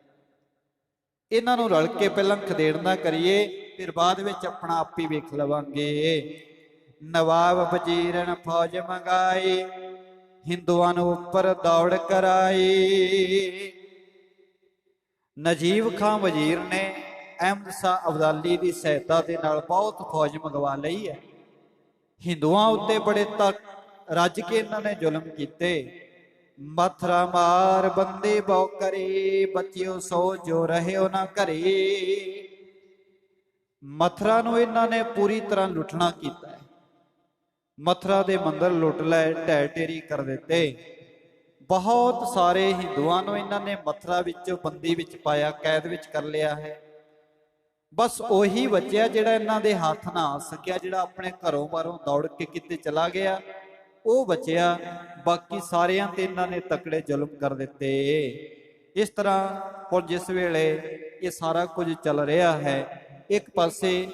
ਇਹਨਾਂ ਨੂੰ ਰਲ ਕੇ ਪਹਿਲਾਂ ਖਦੇੜਨਾ ਕਰੀਏ, ਫਿਰ ਬਾਅਦ ਵਿੱਚ ਆਪਣਾ ਆਪ ਹੀ ਵੇਖ ਲਵਾਂਗੇ। ਨਵਾਬ ਵਜ਼ੀਰ ਨੇ ਫੌਜ ਮੰਗਾਈ, ਹਿੰਦੂਆਂ ਨੂੰ ਉੱਪਰ ਦੌੜ ਕਰਾਈ। ਨਜੀਬ ਖਾਂ ਵਜ਼ੀਰ ਨੇ ਅਹਿਮਦ ਸ਼ਾਹ ਅਬਦਾਲੀ ਦੀ ਸਹਾਇਤਾ ਦੇ ਨਾਲ ਬਹੁਤ ਫੌਜ ਮੰਗਵਾ ਲਈ ਹੈ। ਹਿੰਦੂਆਂ ਉੱਤੇ ਬੜੇ ਰੱਜ ਕੇ ਇਹਨਾਂ ਨੇ ਜ਼ੁਲਮ ਕੀਤੇ। ਮਥਰਾ ਮਾਰ ਬੰਦੇ ਬਹੁ ਕਰੇ, ਬੱਚਿਓ ਸੋ ਜੋ ਰਹਿਓ ਨਾ ਘਰੇ। ਮਥਰਾ ਨੂੰ ਇਹਨਾਂ ਨੇ ਪੂਰੀ ਤਰ੍ਹਾਂ ਲੁੱਟਣਾ ਕੀਤਾ ਹੈ। ਮਥਰਾ ਦੇ ਮੰਦਰ ਲੁੱਟ ਲਏ, ਢਹਿ ਢੇਰੀ ਕਰ ਦਿੱਤੇ। ਬਹੁਤ ਸਾਰੇ ਹਿੰਦੂਆਂ ਨੂੰ ਇਹਨਾਂ ਨੇ ਮਥਰਾ ਵਿੱਚ ਬੰਦੀ ਵਿੱਚ ਪਾਇਆ, ਕੈਦ ਵਿੱਚ ਕਰ ਲਿਆ ਹੈ। ਬਸ ਉਹੀ ਬਚਿਆ ਜਿਹੜਾ ਇਹਨਾਂ ਦੇ ਹੱਥ ਨਾ ਆ ਸਕਿਆ, ਜਿਹੜਾ ਆਪਣੇ ਘਰੋਂ ਬਾਹਰੋਂ ਦੌੜ ਕੇ ਕਿਤੇ ਚਲਾ ਗਿਆ, ਉਹ ਬਚਿਆ। ਬਾਕੀ ਸਾਰਿਆਂ ਤੇ ਇਹਨਾਂ ਨੇ ਤਕੜੇ ਜ਼ੁਲਮ ਕਰ ਦਿੱਤੇ। ਇਸ ਤਰ੍ਹਾਂ ਹੁਣ ਜਿਸ ਵੇਲੇ ਇਹ ਸਾਰਾ ਕੁਝ ਚੱਲ ਰਿਹਾ ਹੈ, ਇੱਕ ਪਾਸੇ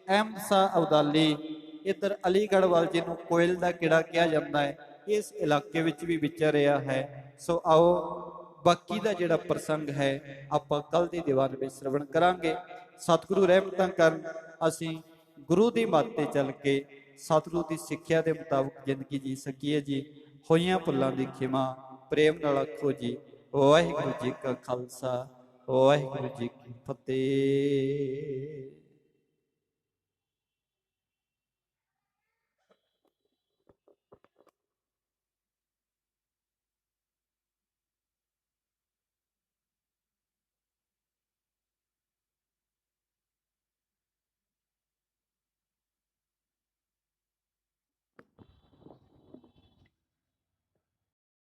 ਅਹਿਮਦ ਸ਼ਾਹ ਅਬਦਾਲੀ ਇੱਧਰ ਅਲੀਗੜ੍ਹ ਵੱਲ, ਜਿਹਨੂੰ ਕੋਇਲ ਦਾ ਕਿੜਾ ਕਿਹਾ ਜਾਂਦਾ ਹੈ, ਇਸ ਇਲਾਕੇ ਵਿੱਚ ਵੀ ਵਿਚਰ ਰਿਹਾ ਹੈ। ਸੋ ਆਓ ਬਾਕੀ ਦਾ ਜਿਹੜਾ ਪ੍ਰਸੰਗ ਹੈ ਆਪਾਂ ਕੱਲ ਦੀ ਦੀਵਾਨ ਵਿੱਚ ਸ਼ਰਵਣ ਕਰਾਂਗੇ। ਸਤਿਗੁਰੂ ਰਹਿਮਤਾਂ ਕਰਨ, ਅਸੀਂ ਗੁਰੂ ਦੀ ਮੱਤ ਤੇ ਚੱਲ ਕੇ ਸਤਿਗੁਰੂ ਦੀ ਸਿੱਖਿਆ ਦੇ ਮੁਤਾਬਕ ਜ਼ਿੰਦਗੀ ਜੀ ਸਕੀਏ ਜੀ। ਹੋਈਆਂ ਭੁੱਲਾਂ ਦੀ ਖਿਮਾ ਪ੍ਰੇਮ ਨਾਲ ਆਖੋ ਜੀ। ਵਾਹਿਗੁਰੂ ਜੀ ਕਾ ਖਾਲਸਾ, ਵਾਹਿਗੁਰੂ ਜੀ ਕੀ ਫਤਿਹ।